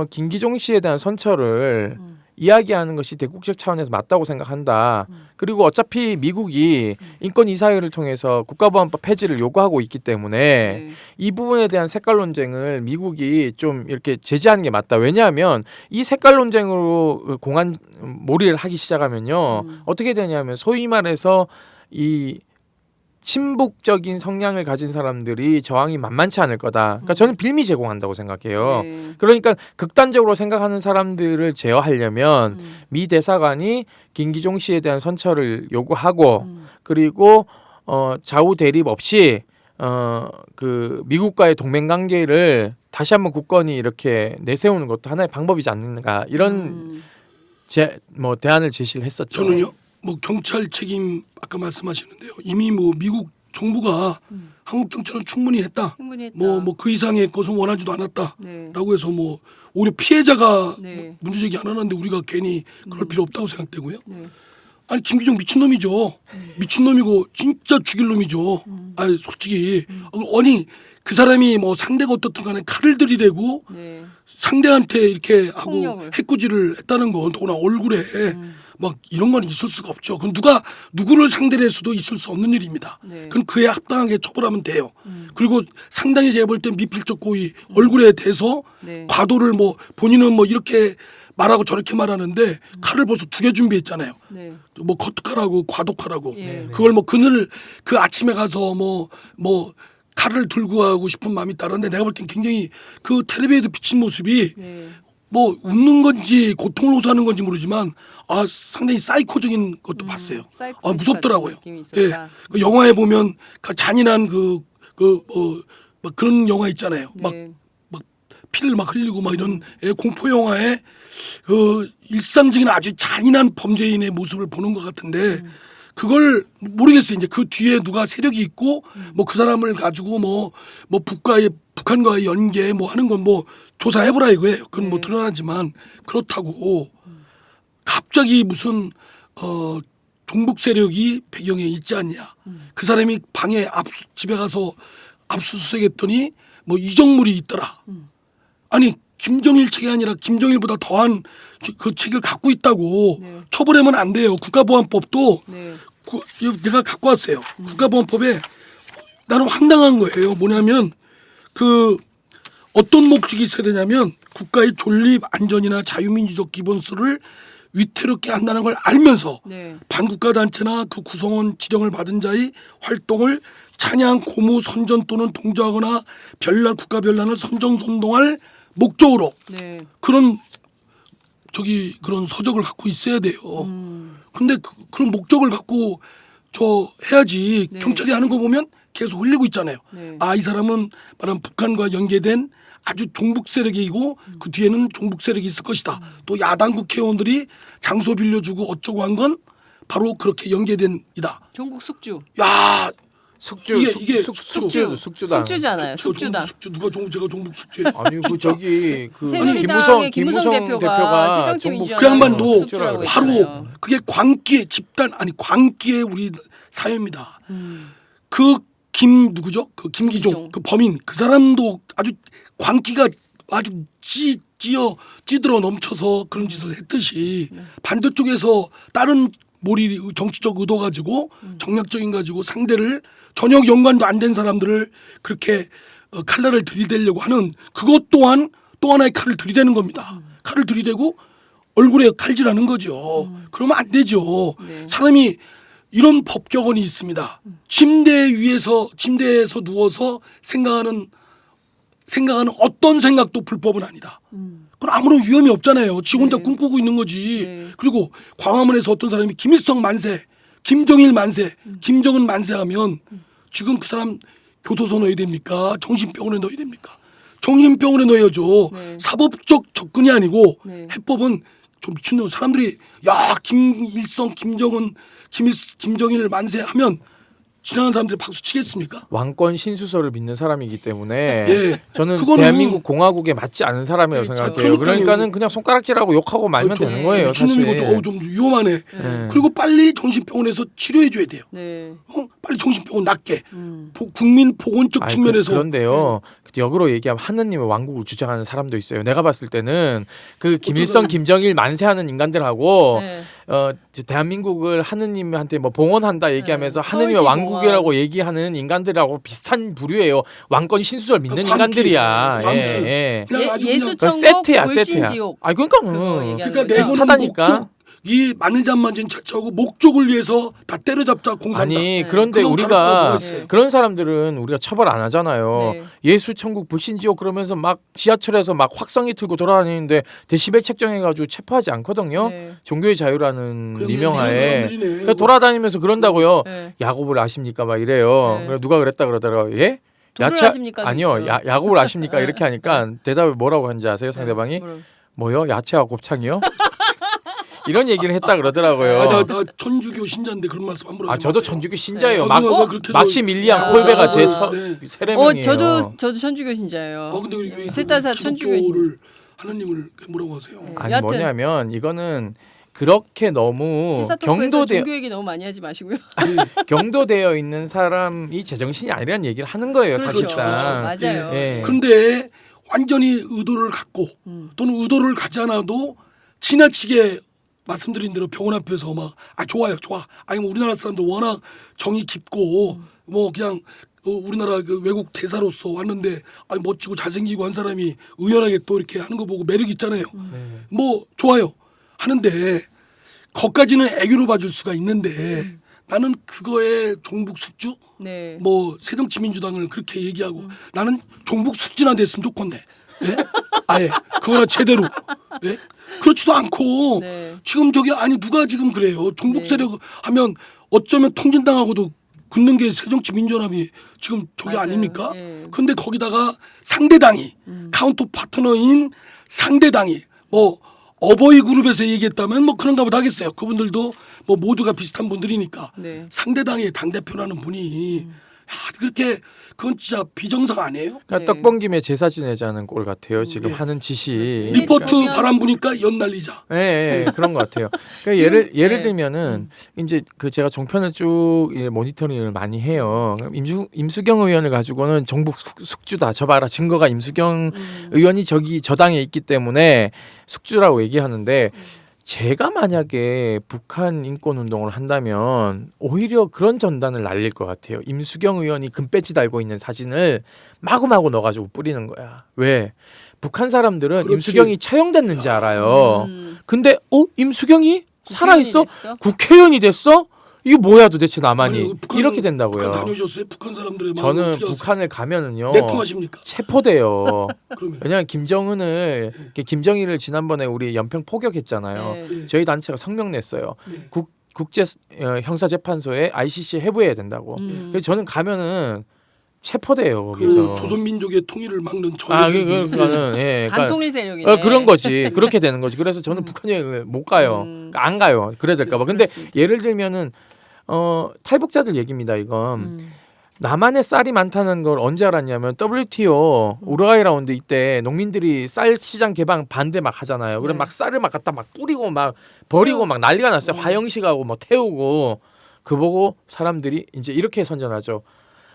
김기종 씨에 대한 선처를 이야기하는 것이 대국적 차원에서 맞다고 생각한다. 그리고 어차피 미국이 인권 이사회를 통해서 국가보안법 폐지를 요구하고 있기 때문에 네. 이 부분에 대한 색깔 논쟁을 미국이 좀 이렇게 제지하는 게 맞다. 왜냐하면 이 색깔 논쟁으로 공안 몰이를 하기 시작하면요. 어떻게 되냐면 소위 말해서 이 친북적인 성향을 가진 사람들이 저항이 만만치 않을 거다. 그러니까 저는 빌미 제공한다고 생각해요. 네. 그러니까 극단적으로 생각하는 사람들을 제어하려면 미 대사관이 김기종 씨에 대한 선처를 요구하고 그리고 좌우 대립 없이 그 미국과의 동맹 관계를 다시 한번 굳건히 이렇게 내세우는 것도 하나의 방법이지 않는가 이런 대안을 제시를 했었죠. 저는요. 뭐 경찰 책임 아까 말씀하셨는데요. 이미 뭐 미국 정부가 한국 경찰은 충분히 했다. 뭐 그 이상의 것은 원하지도 않았다라고 네. 해서 뭐 오히려 피해자가 네. 문제 제기 안 하는데 우리가 괜히 그럴 필요 없다고 생각되고요. 네. 아니 김기종 미친놈이죠. 미친놈이고 진짜 죽일 놈이죠. 아니 솔직히 아니 그 사람이 뭐 상대가 어떻든 간에 칼을 들이대고 네. 상대한테 이렇게 하고 폭력을. 해코지를 했다는 건 더구나 얼굴에 막 이런 건 있을 수가 없죠. 그건 누구를 상대로 해서도 있을 수 없는 일입니다. 네. 그건 그에 합당하게 처벌하면 돼요. 그리고 상당히 제가 볼 때 미필적 고의 얼굴에 대해서 네. 과도를 뭐 본인은 뭐 이렇게 말하고 저렇게 말하는데 칼을 벌써 2개 준비했잖아요. 네. 뭐 커트칼하고 과도칼하고 예. 그걸 뭐 그 아침에 가서 뭐 칼을 들고 가고 싶은 마음이 따르는데 내가 볼 땐 굉장히 그 텔레비에도 비친 모습이 네. 뭐 웃는 건지 고통을 호소하는 건지 모르지만 상당히 사이코적인 것도 봤어요. 무섭더라고요. 예, 그 영화에 보면 그 잔인한 막 그런 영화 있잖아요. 네. 막 피를 막 흘리고 막 이런 공포 영화에 일상적인 아주 잔인한 범죄인의 모습을 보는 것 같은데 그걸 모르겠어요. 이제 그 뒤에 누가 세력이 있고 뭐 그 사람을 가지고 뭐 북한과의 연계 뭐 하는 건 뭐 조사해보라 이거예요. 그건 뭐 드러나지만 그렇다고 갑자기 무슨 종북 세력이 배경에 있지 않냐. 그 사람이 방에 집에 가서 압수수색했더니 뭐 이정물이 있더라. 아니 김정일 책이 아니라 김정일보다 더한 그 책을 갖고 있다고 처벌하면 안 돼요. 국가보안법도 내가 갖고 왔어요. 국가보안법에 나는 황당한 거예요. 뭐냐면 그 어떤 목적이 있어야 되냐면 국가의 존립, 안전이나 자유민주적 기본소를 위태롭게 한다는 걸 알면서 반국가 단체나 그 구성원 지령을 받은 자의 활동을 찬양, 고무, 선전 또는 동조하거나 별난 국가 별난을 선정선동할 목적으로 그런 서적을 갖고 있어야 돼요. 근데 그런 목적을 갖고 해야지. 경찰이 하는 거 보면 계속 흘리고 있잖아요. 아, 이 사람은 말하면 북한과 연계된 아주 종북 세력이고 그 뒤에는 종북 세력이 있을 것이다. 또 야당 국회의원들이 장소 빌려주고 어쩌고 한 건 바로 그렇게 연계된 이다. 종북 숙주. 야, 숙주잖아요. 숙주당. 숙주 누가 제가 종북 숙주예요. 아니 그 새누리당의 김무성 대표가 그 양반도 숙주라고 바로 했잖아요. 그게 광기의 집단 아니 광기의 우리 사회입니다. 그 누구죠? 그 김기종 그 범인 그 사람도 아주 광기가 아주 찌들어 넘쳐서 그런 짓을 했듯이 반대쪽에서 다른 정치적 의도 가지고 정략적인 가지고 상대를 전혀 연관도 안 된 사람들을 그렇게 칼날을 들이대려고 하는 그것 또한 또 하나의 칼을 들이대는 겁니다. 칼을 들이대고 얼굴에 칼질하는 거죠. 그러면 안 되죠. 사람이 이런 법격언이 있습니다. 침대에서 누워서 생각하는 어떤 생각도 불법은 아니다. 그건 아무런 위험이 없잖아요. 지 혼자 꿈꾸고 있는 거지. 그리고 광화문에서 어떤 사람이 김일성 만세, 김정일 만세, 김정은 만세하면 지금 그 사람 교도소 넣어야 됩니까? 정신병원에 넣어야 됩니까? 정신병원에 넣어야죠. 사법적 접근이 아니고 해법은 좀 미친놈 사람들이 야 김일성, 김정은, 김정일을 만세하면 지나가는 사람들이 박수 치겠습니까? 왕권 신수설을 믿는 사람이기 때문에 저는 그거는 대한민국 공화국에 맞지 않은 사람이라고 생각해요. 그러니까는 그냥 손가락질하고 욕하고 말면 되는 거예요. 미친놈이고 좀 위험하네. 그리고 빨리 정신병원에서 치료해 줘야 돼요. 빨리 정신병원 낫게. 국민 보건적 측면에서. 그런데요. 역으로 얘기하면 하느님의 왕국을 주장하는 사람도 있어요. 내가 봤을 때는 그 김일성, 김정일 만세하는 인간들하고 대한민국을 하느님한테 뭐 봉헌한다 얘기하면서 하느님의 왕국이라고 얘기하는 인간들하고 비슷한 부류예요. 왕권 신수설 믿는 인간들이야. 예수 그러니까 천국 세트야. 불신지옥. 아 그러니까 비슷하다니까. 이 많은 잠만진 자체하고 목적을 위해서 다 때려잡자 공산당. 아니 그런데 우리가 그런 사람들은 우리가 처벌 안 하잖아요. 예수 천국 불신지옥 그러면서 막 지하철에서 막 확성기 틀고 돌아다니는데 데시벨 책정해가지고 체포하지 않거든요. 종교의 자유라는 미명하에 그러니까 돌아다니면서 그런다고요. 야곱을 아십니까 막 이래요. 그래 누가 그랬다 그러더라고요. 예? 아니요. 야곱을 아십니까 이렇게 하니까 대답을 뭐라고 하는지 아세요? 상대방이 뭐요? 야채와 곱창이요? 이런 얘기를 했다 그러더라고요. 나 천주교 신자인데 그런 말씀 함부로 하지 저도 마세요. 천주교 신자예요. 막시밀리안 콜베가 제 세례명이에요. 저도 천주교 신자예요. 근데 우리 셋 다 천주교 하나님을 뭐라고 하세요? 아니 뭐냐면 이거는 그렇게 너무 종교 얘기 너무 많이 하지 마시고요. 경도되어 있는 사람이 제정신이 아니라는 얘기를 하는 거예요. 사실상. 그렇죠. 맞아요. 그런데 완전히 의도를 갖고 또는 의도를 가지 않아도 지나치게 말씀드린 대로 병원 앞에서 막 좋아 아니 뭐 우리나라 사람들 워낙 정이 깊고 뭐 그냥 우리나라 그 외국 대사로서 왔는데 멋지고 잘생기고 한 사람이 의연하게 또 이렇게 하는 거 보고 매력 있잖아요. 뭐 좋아요 하는데 거기까지는 애교로 봐줄 수가 있는데 나는 그거에 종북 숙주 뭐 새정치민주당을 그렇게 얘기하고 나는 종북 숙지나 됐으면 좋겠네. 아예 그거나 제대로. 그렇지도 않고 지금 누가 지금 그래요. 종북 세력 하면 어쩌면 통진당하고도 굳는 게 새정치민주연합이 지금 아닙니까? 그런데 거기다가 상대당이 카운터 파트너인 상대당이 어버이 그룹에서 얘기했다면 뭐 그런가 보다 하겠어요. 그분들도 뭐 모두가 비슷한 분들이니까. 네. 상대당의 당대표라는 분이 그렇게 그건 진짜 비정상 아니에요? 그러니까 네. 떡번 김에 제사 지내자는 꼴 같아요. 지금 네. 하는 짓이. 리포트 그러면- 바람 부니까 연 날리자. 예, 예, 그런 것 같아요. 그러니까 지금- 예를 네. 들면은 이제 그 제가 종편을 쭉 모니터링을 많이 해요. 임수경 의원을 가지고는 정부 숙주다. 저 봐라 증거가 임수경 의원이 저기 저 당에 있기 때문에 숙주라고 얘기하는데. 제가 만약에 북한 인권 운동을 한다면 오히려 그런 전단을 날릴 것 같아요. 임수경 의원이 금배지 달고 있는 사진을 마구마구 넣어가지고 뿌리는 거야. 왜? 북한 사람들은 그렇지. 임수경이 처형됐는지 알아요. 음. 근데 임수경이 살아있어? 국회의원이 됐어? 국회의원이 됐어? 이게 뭐야 도대체 나만이. 아니, 북한- 이렇게 된다고요. 북한 다녀오셨어요? 북한 사람들의 마음 저는 어떻게 북한을 가면은요. 내통하십니까? 체포돼요. 그러면 왜냐하면 김정은을 김정일을 지난번에 우리 연평 포격했잖아요. 네. 저희 단체가 성명 냈어요. 네. 국제 형사재판소에 ICC에 해부해야 된다고. 그래서 저는 가면은 체포돼요 그 거기서. 조선민족의 통일을 막는 그러니까는 예, 그러니까 반통일 세력이네. 그런 거지. 그렇게 되는 거지. 그래서 저는 북한 여행을 못 가요. 그러니까 안 가요. 그래야 될까봐. 근데 예를 들면은 탈북자들 얘기입니다. 이건. 남한에 쌀이 많다는 걸 언제 알았냐면 WTO 우루과이 라운드 이때 농민들이 쌀 시장 개방 반대 막 하잖아요. 그럼 네. 막 쌀을 막 갖다 막 뿌리고 막 버리고 막 난리가 났어요. 화형식하고 뭐 태우고 그 보고 사람들이 이제 이렇게 선전하죠.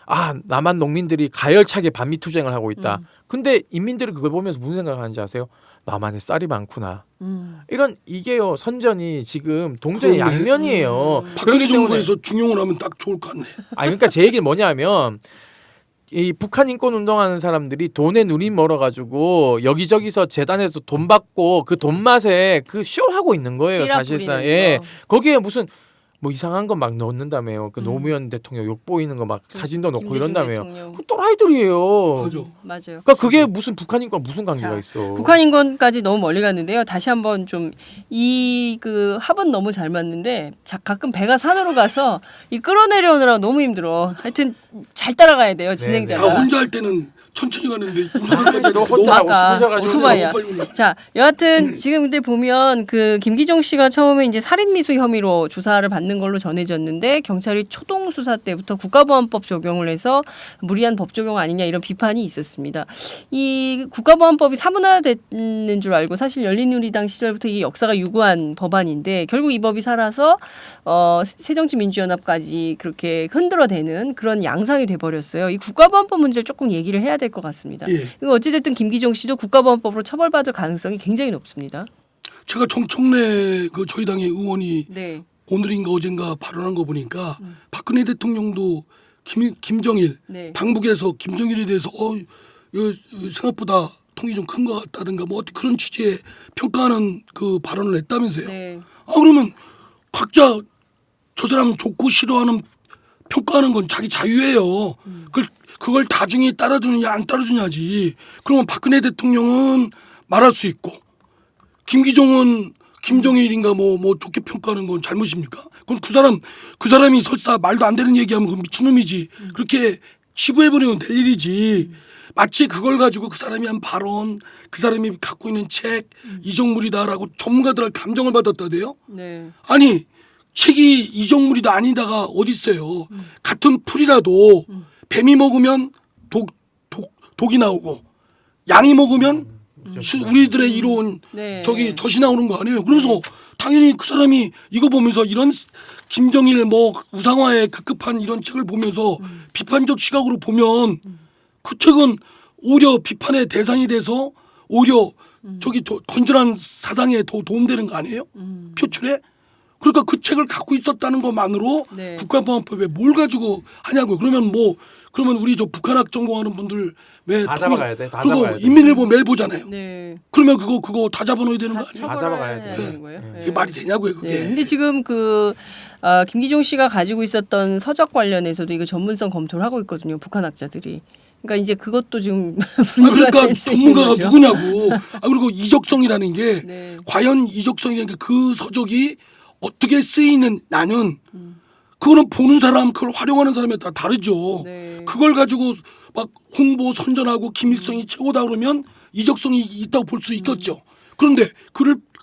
아 남한 농민들이 가열차게 반미 투쟁을 하고 있다. 근데 인민들이 그걸 보면서 무슨 생각하는지 아세요? 남한에 쌀이 많구나. 이런 이게요 선전이 지금 동전의 그러네. 양면이에요. 박근혜 그렇기 때문에 정부에서 중용을 하면 딱 좋을 것 같네. 그러니까 제 얘기는 뭐냐면 이 북한 인권 운동하는 사람들이 돈에 눈이 멀어가지고 여기저기서 재단에서 돈 받고 그 돈 맛에 그 쇼하고 있는 거예요 삐라 사실상. 뿌리는 예, 거. 거기에 무슨 뭐 이상한 거 막 넣는다며요. 그 노무현 대통령 욕 보이는 거 막 사진도 넣고 김대중 이런다며요. 대통령. 그 또라이들이에요. 맞아. 맞아요. 그러니까 그게 무슨 북한 인권 무슨 관계가 자, 있어? 북한 인권까지 너무 멀리 갔는데요. 다시 한번 좀 이 그 합은 너무 잘 맞는데 가끔 배가 산으로 가서 이 끌어내려오느라 너무 힘들어. 하여튼 잘 따라가야 돼요 나 진행자가. 혼자 할 때는 천천히 가는데 임수경까지 또 너무 혼자 하고 아까 싶으셔가지고 오토바이야. 빨리 올라가. 자, 여하튼 지금 근데 보면 그 김기정 씨가 처음에 이제 살인미수 혐의로 조사를 받는 걸로 전해졌는데 경찰이 초동 수사 때부터 국가보안법 적용을 해서 무리한 법 적용 아니냐 이런 비판이 있었습니다. 이 국가보안법이 사문화됐는 줄 알고 사실 열린우리당 시절부터 이 역사가 유구한 법안인데 결국 이 법이 살아서 새정치민주연합까지 그렇게 흔들어대는 그런 양상이 돼버렸어요. 이 국가보안법 문제를 조금 얘기를 해야 될 것 같습니다. 예. 이거 어찌됐든 김기정 씨도 국가보안법으로 처벌받을 가능성이 굉장히 높습니다. 제가 정청래 그 저희 당의 의원이 네. 오늘인가 어젠가 발언한 거 보니까 박근혜 대통령도 김정일 네. 방북에서 김정일에 대해서 이거 생각보다 통이 좀 큰 것 같다든가 뭐 그런 취지의 평가하는 그 발언을 했다면서요. 네. 그러면 각자 저 사람 좋고 싫어하는 평가하는 건 자기 자유예요. 그걸 다중에 따라주느냐 안 따라주냐지. 그러면 박근혜 대통령은 말할 수 있고 김기정은 김정일인가 뭐 좋게 평가하는 건 잘못입니까? 그럼 그 사람이 설사 말도 안 되는 얘기하면 그 미친놈이지. 그렇게 치부해버리면 될 일이지. 마치 그걸 가지고 그 사람이 한 발언, 그 사람이 갖고 있는 책 이정물이다라고 전문가들의 감정을 받았다대요. 네. 아니 책이 이정물이다 아니다가 어디 있어요. 같은 풀이라도 뱀이 먹으면 독이 나오고 양이 먹으면 우리들의 이로운 네. 젖이 나오는 거 아니에요. 그래서 당연히 그 사람이 이거 보면서 이런 김정일 뭐 우상화에 급급한 이런 책을 보면서 비판적 시각으로 보면 그 책은 오히려 비판의 대상이 돼서 오히려 저기 건전한 사상에 더 도움되는 거 아니에요? 표출에? 그러니까 그 책을 갖고 있었다는 것만으로 네. 국가보안법에 뭘 가지고 하냐고요. 그러면 우리 저 북한학 전공하는 분들 왜 다 잡아가야 돼. 다 그리고 잡아야 돼. 인민일보 매일 보잖아요. 네. 그러면 그거 다 잡아놓어야 되는 거 다 아니에요? 다 처벌을 잡아가야 해야 돼. 되는 거예요. 네. 네. 이게 말이 되냐고요, 그게. 네. 근데 지금 김기종 씨가 가지고 있었던 서적 관련해서도 이거 전문성 검토를 하고 있거든요. 북한 학자들이. 그러니까 이제 그것도 지금 문제가 그러니까 될 수 있는 전문가가 거죠. 누구냐고. 그리고 이적성이라는 게 네. 과연 이적성이라는 게 그 서적이 어떻게 쓰이는 나는 그거는 보는 사람, 그걸 활용하는 사람에 따라 다르죠. 네. 그걸 가지고 막 홍보 선전하고 김일성이 최고다 그러면 이적성이 있다고 볼 수 있겠죠. 그런데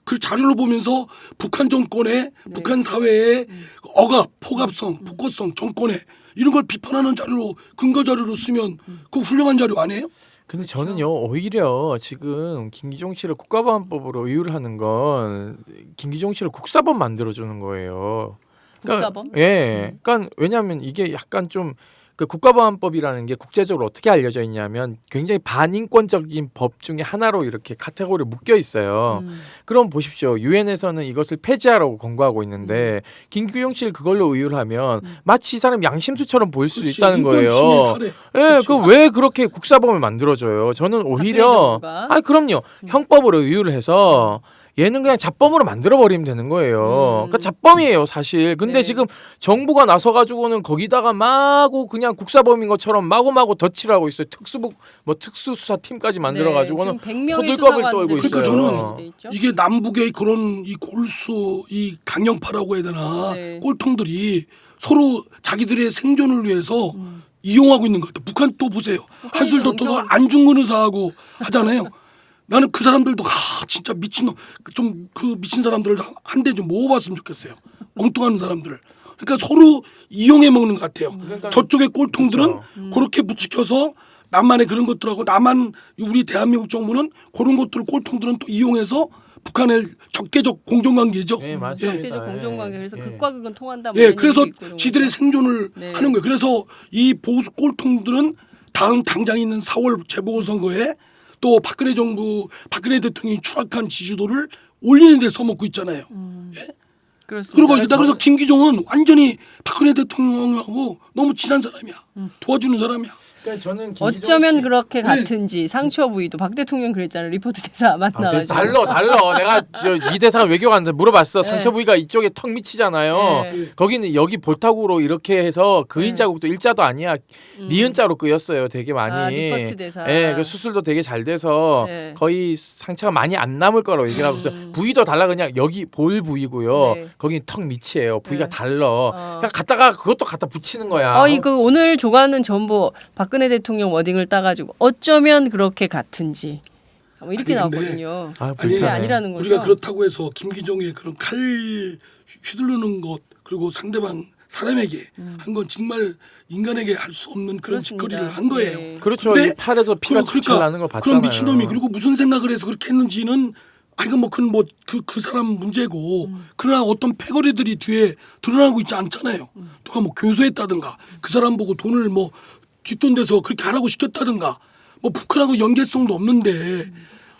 그 자료를 보면서 북한 정권의 북한 사회의 억압, 포갑성, 폭거성 정권의 이런 걸 비판하는 자료로 근거 자료로 쓰면 그 훌륭한 자료 아니에요? 근데 저는요 오히려 지금 김기종 씨를 국가보안법으로 의율 하는 건 김기종 씨를 국사범 만들어주는 거예요. 국사범? 예. 그러니까 왜냐하면 이게 약간 좀 그 국가보안법이라는 게 국제적으로 어떻게 알려져 있냐면 굉장히 반인권적인 법 중에 하나로 이렇게 카테고리에 묶여 있어요. 그럼 보십시오. 유엔에서는 이것을 폐지하라고 권고하고 있는데 김기종 씨를 그걸로 의율하면 마치 이 사람 양심수처럼 보일 수 그렇지, 있다는 인권 거예요. 침해 사례. 예, 그렇지. 그 왜 그렇게 국사범을 만들어줘요? 저는 오히려 그럼요. 형법으로 의율을 해서 얘는 그냥 잡범으로 만들어 버리면 되는 거예요. 그러니까 잡범이에요, 사실. 근데 네. 지금 정부가 나서 가지고는 거기다가 마구 그냥 국사범인 것처럼 마구마구 덧칠을 하고 있어요. 특수부 뭐 특수수사팀까지 만들어 가지고는 호들갑을 떨고 있어요. 그러니까 저는 이게 남북의 그런 이 골수, 이 강경파라고 해야 되나 네. 꼴통들이 서로 자기들의 생존을 위해서 이용하고 있는 것 같아요. 북한 또 보세요. 한술 더 떠도 안중근 의사하고 하잖아요. 나는 그 사람들도 진짜 미친놈 좀 그 미친 사람들을 한 대 좀 모아봤으면 좋겠어요. 엉뚱한 사람들을. 그러니까 서로 이용해 먹는 것 같아요. 저쪽의 꼴통들은 그렇게 부추겨서 남한의 그런 것들하고 남한 우리 대한민국 정부는 그런 것들을 꼴통들은 또 이용해서 북한의 적대적 공정관계죠. 네, 맞아요. 적대적 공정관계. 그래서 극과 극은 통한다. 예, 그래서 지들의 생존을 하는 거예요. 그래서 이 보수 꼴통들은 다음 당장 있는 4월 재보궐선거에 또 박근혜 정부, 박근혜 대통령이 추락한 지지도를 올리는 데 써먹고 있잖아요. 예? 그렇습니다. 그리고 그래서 김기종은 완전히 박근혜 대통령하고 너무 친한 사람이야. 도와주는 사람이야. 그러니까 저는 어쩌면 그렇게 같은지 상처 부위도 박 대통령 그랬잖아요. 리포트 대사 만나가지고. 달러. 내가 이 대사가 외교관한테 물어봤어. 상처 부위가 이쪽에 턱 미치잖아요. 거기는 여기 볼타구로 이렇게 해서 그인 자국도 일자도 아니야. 니은자로 끄였어요. 되게 많이. 리포트 대사. 예, 그 수술도 되게 잘 돼서 거의 상처가 많이 안 남을 거라고 얘기를 하고 있어요. 부위도 달라 그냥 여기 볼 부위고요. 거기는 턱 밑이에요. 부위가 달라. 그냥 갖다가 그것도 갖다 붙이는 거야. 이거 오늘 조가는 전부 박근혜 대통령 워딩을 따가지고 어쩌면 그렇게 같은지 뭐 이렇게 나왔거든요. 아니, 아니라는 거죠. 우리가 그렇다고 해서 김기종의 그런 칼 휘두르는 것 그리고 상대방 사람에게 한 건 정말 인간에게 할 수 없는 그런 그렇습니다. 짓거리를 한 거예요. 네. 그렇죠. 이 팔에서 피가 철철 나는 거 봤잖아요. 그런 미친놈이 그리고 무슨 생각을 해서 그렇게 했는지는 이건 뭐 그건 뭐 그 사람 문제고 그러나 어떤 패거리들이 뒤에 드러나고 있지 않잖아요. 누가 뭐 교수했다든가 그 사람 보고 돈을 뭐 뒷돈 대서 그렇게 하라고 시켰다든가 뭐 북한하고 연계성도 없는데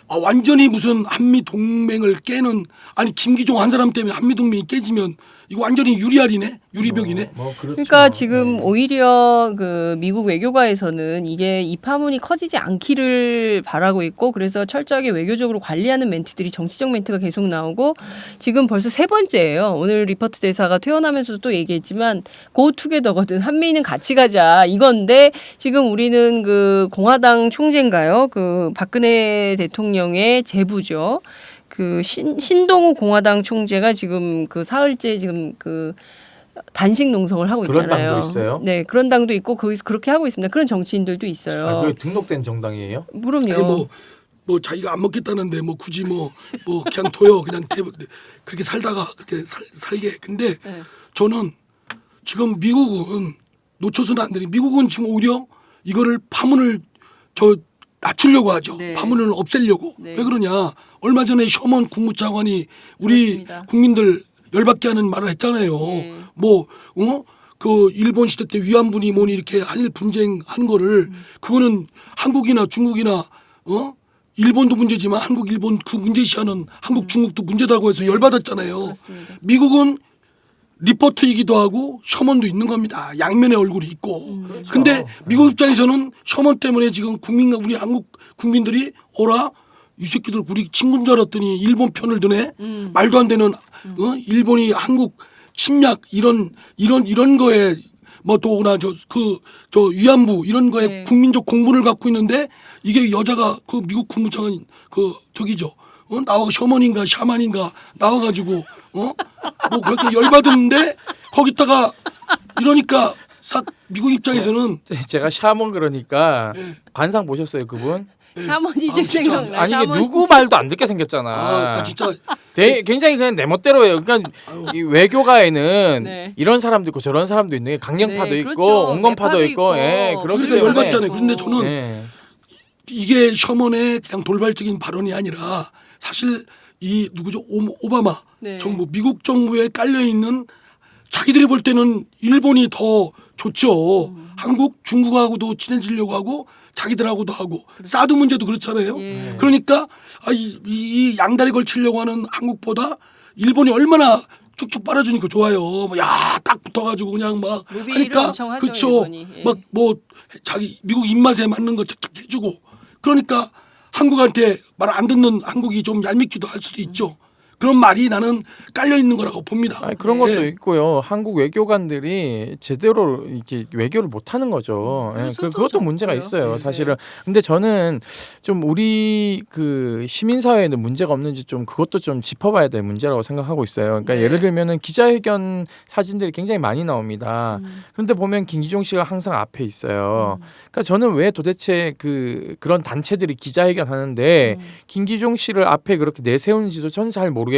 완전히 무슨 한미 동맹을 깨는 아니 김기종 한 사람 때문에 한미 동맹이 깨지면 이거 완전히 유리알이네 유리벽이네. 그렇죠. 그러니까 지금 오히려 그 미국 외교가에서는 이게 이 파문이 커지지 않기를 바라고 있고 그래서 철저하게 외교적으로 관리하는 멘트들이 정치적 멘트가 계속 나오고 지금 벌써 세 번째예요. 오늘 리포트 대사가 퇴원하면서도 또 얘기했지만 고 투게더거든. 한미는 같이 가자 이건데 지금 우리는 그 공화당 총재인가요? 그 박근혜 대통령의 제부죠. 그 신동우 공화당 총재가 지금 그 사흘째 지금 그 단식 농성을 하고 있잖아요. 그런 당도 있어요? 네, 그런 당도 있고 거기서 그렇게 하고 있습니다. 그런 정치인들도 있어요. 그게 등록된 정당이에요? 그럼요. 아니 뭐 자기가 안 먹겠다는데 뭐 굳이 뭐 그냥 둬요. 그냥 그렇게 살다가 그렇게 살게. 근데 저는 지금 미국은 놓쳐서는 안 되니 미국은 지금 오히려 이거를 파문을 낮추려고 하죠. 네. 파문을 없애려고. 네. 왜 그러냐. 얼마 전에 셔먼 국무장관이 우리 그렇습니다. 국민들 열받게 하는 말을 했잖아요. 네. 그 일본 시대 때 위안부니 뭐니 이렇게 한일 분쟁하는 거를 그거는 한국이나 중국이나 일본도 문제지만 한국 일본 그 문제시하는 한국 중국도 문제다고 해서 열받았잖아요. 그렇습니다. 미국은 리포트이기도 하고 셔먼도 있는 겁니다. 양면의 얼굴이 있고. 근데 미국 입장에서는 셔먼 때문에 지금 우리 한국 국민들이 이 새끼들 우리 친구인 줄 알았더니 일본 편을 드네. 말도 안 되는 일본이 한국 침략 이런 거에 뭐 또나 저 위안부 이런 거에 국민적 공분을 갖고 있는데 이게 여자가 그 미국 국무장관 저기죠. 나와 셔먼인가 샤만인가 나와가지고 뭐 그렇게 열받았는데 거기다가 이러니까 싹 미국 입장에서는 제가 샤먼 그러니까 관상 보셨어요 그분? 샤머니즘 진짜. 생각나. 아니 이게 샤머니즘. 누구 말도 안 듣게 생겼잖아. 아 진짜 굉장히 그냥 내 멋대로예요. 그러니까 이 외교가에는 네. 이런 사람도 있고 저런 사람도 있는 게 강경파도 네, 있고 그렇죠. 온건파도 매파도 있고, 예, 있고. 그렇기 그러니까 때문에 열받잖아요. 그런데 저는 네. 이게 셔먼의 그냥 돌발적인 발언이 아니라 사실 이 누구죠 오바마 네. 정부 미국 정부에 깔려 있는 자기들이 볼 때는 일본이 더 좋죠. 한국 중국하고도 친해지려고 하고 자기들하고도 하고 사드 문제도 그렇잖아요. 예. 그러니까 이 양다리 걸치려고 하는 한국보다 일본이 얼마나 쭉쭉 빨아주니까 좋아요. 딱 붙어가지고 그냥 막 로비를 하니까 엄청 하죠, 그쵸. 일본이. 예. 막 뭐 자기 미국 입맛에 맞는 거 착착 해주고 그러니까 한국한테 말 안 듣는 한국이 좀 얄밉기도 할 수도 있죠. 그런 말이 나는 깔려 있는 거라고 봅니다. 아니, 그런 것도 예. 있고요. 한국 외교관들이 제대로 이렇게 외교를 못 하는 거죠. 그럴 예, 수도 그것도 문제가 있고요. 있어요. 네. 사실은. 근데 저는 좀 우리 그 시민 사회에는 문제가 없는지 좀 그것도 좀 짚어봐야 될 문제라고 생각하고 있어요. 그러니까 네. 예를 들면은 기자회견 사진들이 굉장히 많이 나옵니다. 그런데 보면 김기종 씨가 항상 앞에 있어요. 그러니까 저는 왜 도대체 그런 단체들이 기자회견 하는데 김기종 씨를 앞에 그렇게 내세우는지도 저는 잘 모르겠고요.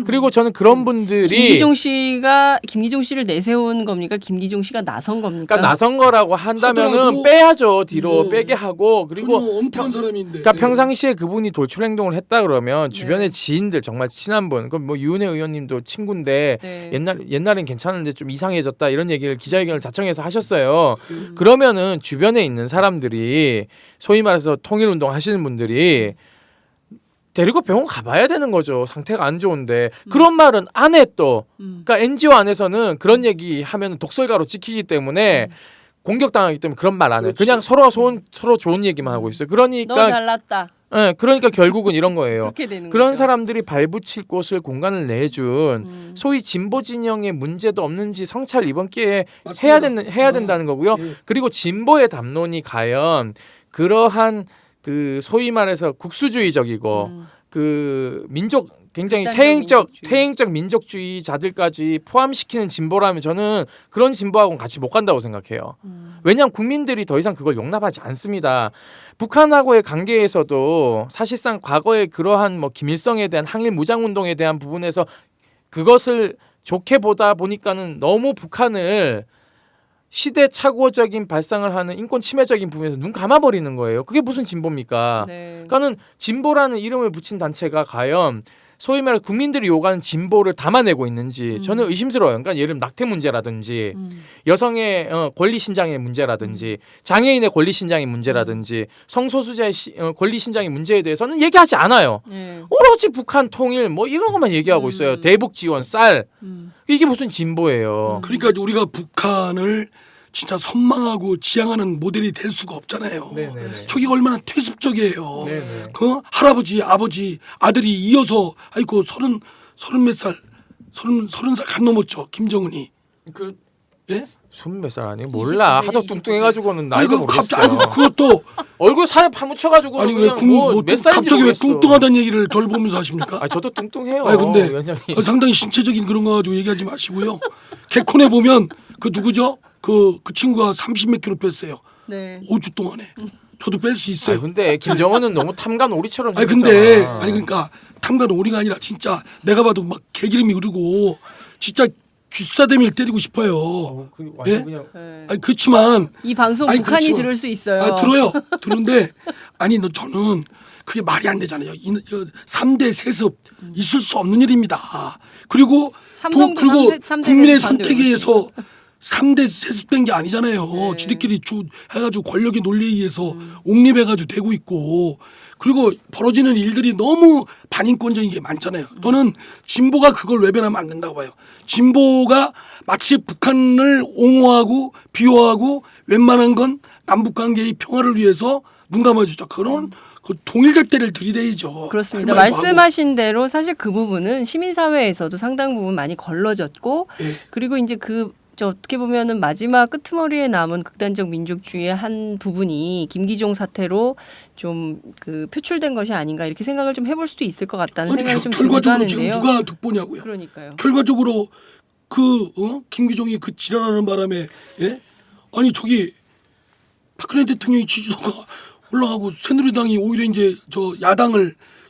그리고 저는 그런 분들이 김기종 씨를 내세운 겁니까? 김기종 씨가 나선 겁니까? 그러니까 나선 거라고 한다면은 하더라도 빼야죠. 뒤로 뭐 빼게 하고 그리고 전혀 엉뚱한 사람인데. 그러니까 평상시에 그분이 돌출 행동을 했다 그러면 네. 주변의 지인들 정말 친한 분, 그럼 뭐 유은혜 의원님도 친구인데 네. 옛날엔 괜찮은데 좀 이상해졌다 이런 얘기를 기자회견을 자청해서 하셨어요. 그러면은 주변에 있는 사람들이 소위 말해서 통일운동 하시는 분들이 데리고 병원 가봐야 되는 거죠. 상태가 안 좋은데 그런 말은 안 해 또. 그러니까 NGO 안에서는 그런 얘기 하면 독설가로 찍히기 때문에 공격당하기 때문에 그런 말 안 해. 그렇지. 그냥 서로 좋은 얘기만 하고 있어요. 너 그러니까 잘났다. 예, 그러니까 결국은 이런 거예요. 그렇게 되는 그런 거죠. 사람들이 발붙일 곳을 공간을 내준 소위 진보 진영의 문제도 없는지 성찰 이번 기회에 맞습니다. 해야 된다는 거고요. 예. 그리고 진보의 담론이 과연 그러한 그 소위 말해서 국수주의적이고 그 민족 굉장히 극단적 퇴행적 민족주의자들까지 포함시키는 진보라면 저는 그런 진보하고는 같이 못 간다고 생각해요. 왜냐하면 국민들이 더 이상 그걸 용납하지 않습니다. 북한하고의 관계에서도 사실상 과거에 그러한 뭐 김일성에 대한 항일 무장운동에 대한 부분에서 그것을 좋게 보다 보니까는 너무 북한을 시대착오적인 발상을 하는 인권 침해적인 부분에서 눈 감아버리는 거예요. 그게 무슨 진보입니까? 네. 그러니까는 진보라는 이름을 붙인 단체가 과연 소위 말해 국민들이 요구하는 진보를 담아내고 있는지 저는 의심스러워요. 그러니까 예를 들면 낙태 문제라든지 여성의 권리 신장의 문제라든지 장애인의 권리 신장의 문제라든지 성소수자의 권리 신장의 문제에 대해서는 얘기하지 않아요. 네. 오로지 북한 통일 뭐 이런 것만 얘기하고 있어요. 대북 지원, 쌀. 이게 무슨 진보예요. 그러니까 우리가 북한을 진짜 선망하고 지향하는 모델이 될 수가 없잖아요. 네네네. 저기가 얼마나 퇴습적이에요. 네네. 그 할아버지, 아버지, 아들이 이어서 아이고 서른 몇 살, 서른 살 간 넘었죠. 김정은이. 그 예? 20몇 살 아니에요? 몰라. 29세, 하도 뚱뚱해가지고는 나이도 아이고 모르겠어요. 갑자기 그것도 얼굴 살에 파묻혀가지고 아니 왜 그냥 뭐몇 살인지 갑자기 왜 모르겠어. 뚱뚱하다는 얘기를 절 보면서 하십니까? 아 저도 뚱뚱해요. 아니 근데 위원장님. 상당히 신체적인 그런 거 가지고 얘기하지 마시고요. 개콘에 보면 그 누구죠? 그 친구가 30몇 킬로 뺐어요. 네. 5주 동안에. 저도 뺄 수 아 있어요. 근데 김정은은 너무 탐관 오리처럼 아니 생겼잖아. 근데 아니 그러니까 탐관 오리가 아니라 진짜 내가 봐도 막 개기름이 흐르고 진짜 귓사대미를 때리고 싶어요. 그 완전 예? 그냥 네. 아니 그렇지만 이 방송 아니, 북한이 그렇죠. 들을 수 있어요. 아, 들어요. 듣는데 아니 저는 그게 말이 안 되잖아요. 3대 세습 있을 수 없는 일입니다. 그리고 삼성도 그리고 삼대 국민의 세습 반대로 선택에 의해서 3대 세습된 게 아니잖아요. 네. 지들끼리 해가지고 권력의 논리에 의해서 옹립해가지고 되고 있고 그리고 벌어지는 일들이 너무 반인권적인 게 많잖아요. 저는 진보가 그걸 외면하면 안 된다고 봐요. 진보가 마치 북한을 옹호하고 비호하고 웬만한 건 남북관계의 평화를 위해서 눈 감아주자. 그런 그 동일잣대를 들이대야죠. 그렇습니다. 할 말도 하고. 말씀하신 대로 사실 그 부분은 시민사회에서도 상당 부분 많이 걸러졌고 예. 그리고 이제 저 어떻게 보면은 마지막 끄트머리에 남은 극단적 민족주의의 한 부분이 김기종 사태로 좀 그 표출된 것이 아닌가 이렇게 생각을 좀 해볼 수도 있을 것 같다는 아니, 생각이 좀 들기도 결과적으로 지금 하는데요. 누가 득보냐고요. 그러니까요. 결과적으로 김기종이 그 지랄하는 바람에 예? 아니 저기 박근혜 대통령이 지지도가 올라가고 새누리당이 오히려 이제 저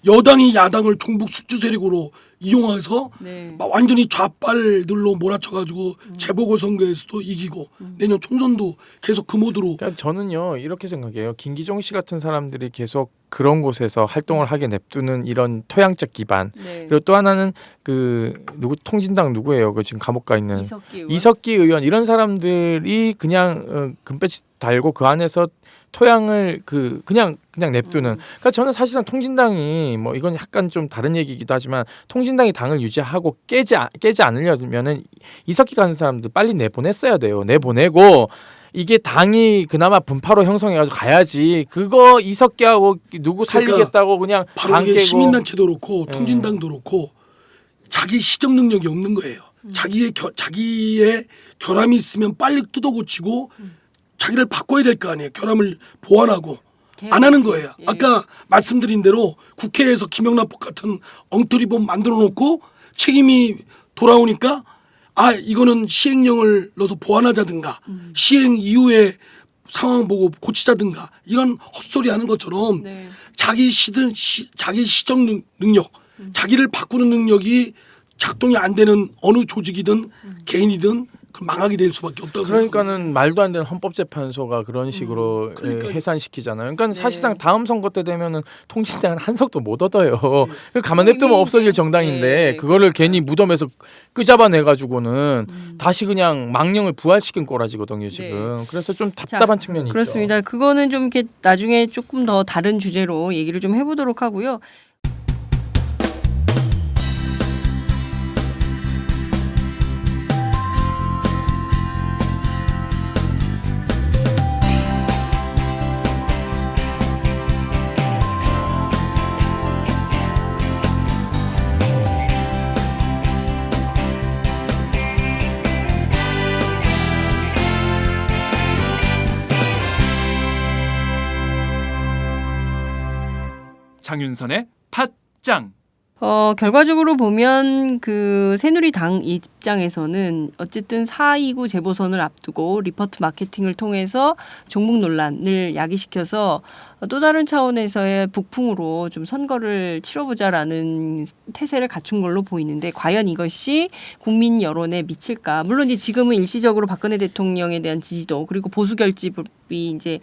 여당이 야당을 종북 수주 세력으로 이용해서 네. 막 완전히 좌빨들로 몰아쳐가지고 재보궐선거에서도 이기고 내년 총선도 계속 그 모드로. 그러니까 저는요 이렇게 생각해요. 김기종 씨 같은 사람들이 계속 그런 곳에서 활동을 하게 냅두는 이런 토양적 기반. 네. 그리고 또 하나는 그 누구 통진당 누구예요? 그 지금 감옥 가 있는 이석기 의원 이런 사람들이 그냥 금배지 달고 그 안에서 토양을 그냥 냅두는. 그러니까 저는 사실상 통진당이 뭐 이건 약간 좀 다른 얘기이기도 하지만 통진당이 당을 유지하고 깨지 않으려면은 이석기 같은 사람들 빨리 내보냈어야 돼요. 내보내고 이게 당이 그나마 분파로 형성해가지고 가야지. 그거 이석기하고 누구 살리겠다고 그냥 바로 당 이게 깨고. 시민단체도 그렇고 통진당도 그렇고 자기 시정 능력이 없는 거예요. 자기의 결함이 있으면 빨리 뜯어고치고 자기를 바꿔야 될 거 아니에요. 결함을 보완하고 안 하는 거예요. 예. 아까 말씀드린 대로 국회에서 김영란법 같은 엉터리법 만들어 놓고 책임이 돌아오니까 이거는 시행령을 넣어서 보완하자든가 시행 이후에 상황 보고 고치자든가 이런 헛소리 하는 것처럼 네. 자기 시정 능력, 자기를 바꾸는 능력이 작동이 안 되는 어느 조직이든 개인이든 망하게 될 수밖에 없다고 생각합니다. 그러니까는 말도 안 되는 헌법재판소가 그런 식으로 해산시키잖아요. 그러니까 네. 사실상 다음 선거 때 되면은 통진당은 한 석도 못 얻어요. 가만 냅두면 없어질 정당인데 네. 그거를 괜히 무덤에서 끄잡아내 가지고는 다시 그냥 망령을 부활시킨 꼬라지거든요 지금. 네. 그래서 좀 답답한 측면이 그렇습니다. 있죠. 그거는 좀 이렇게 나중에 조금 더 다른 주제로 얘기를 좀 해보도록 하고요. 장윤선의 팟짱. 결과적으로 보면 그 새누리당 입장에서는 어쨌든 4.29 재보선을 앞두고 리포트 마케팅을 통해서 종북 논란을 야기시켜서 또 다른 차원에서의 북풍으로 좀 선거를 치러보자라는 태세를 갖춘 걸로 보이는데 과연 이것이 국민 여론에 미칠까? 물론 이제 지금은 일시적으로 박근혜 대통령에 대한 지지도 그리고 보수 결집이 이제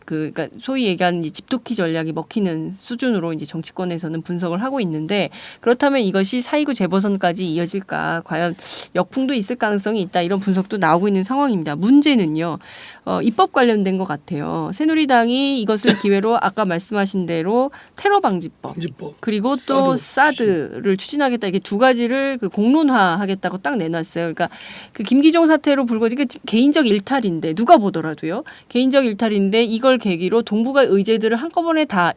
그러니까 소위 얘기하는 집도키 전략이 먹히는 수준으로 이제 정치권에서는 분석을 하고 있는데 그렇다면 이것이 4.29 재보선까지 이어질까 과연 역풍도 있을 가능성이 있다 이런 분석도 나오고 있는 상황입니다. 문제는요. 입법 관련된 것 같아요. 새누리당이 이것을 기회로 아까 말씀하신 대로 테러 방지법 그리고 또 사드를 추진하겠다 이게 두 가지를 그 공론화하겠다고 딱 내놨어요. 그러니까 그 김기종 사태로 불거진 이게 개인적 일탈인데 누가 보더라도요. 개인적 일탈인데 이걸 계기로 동북아 의제들을 한꺼번에 다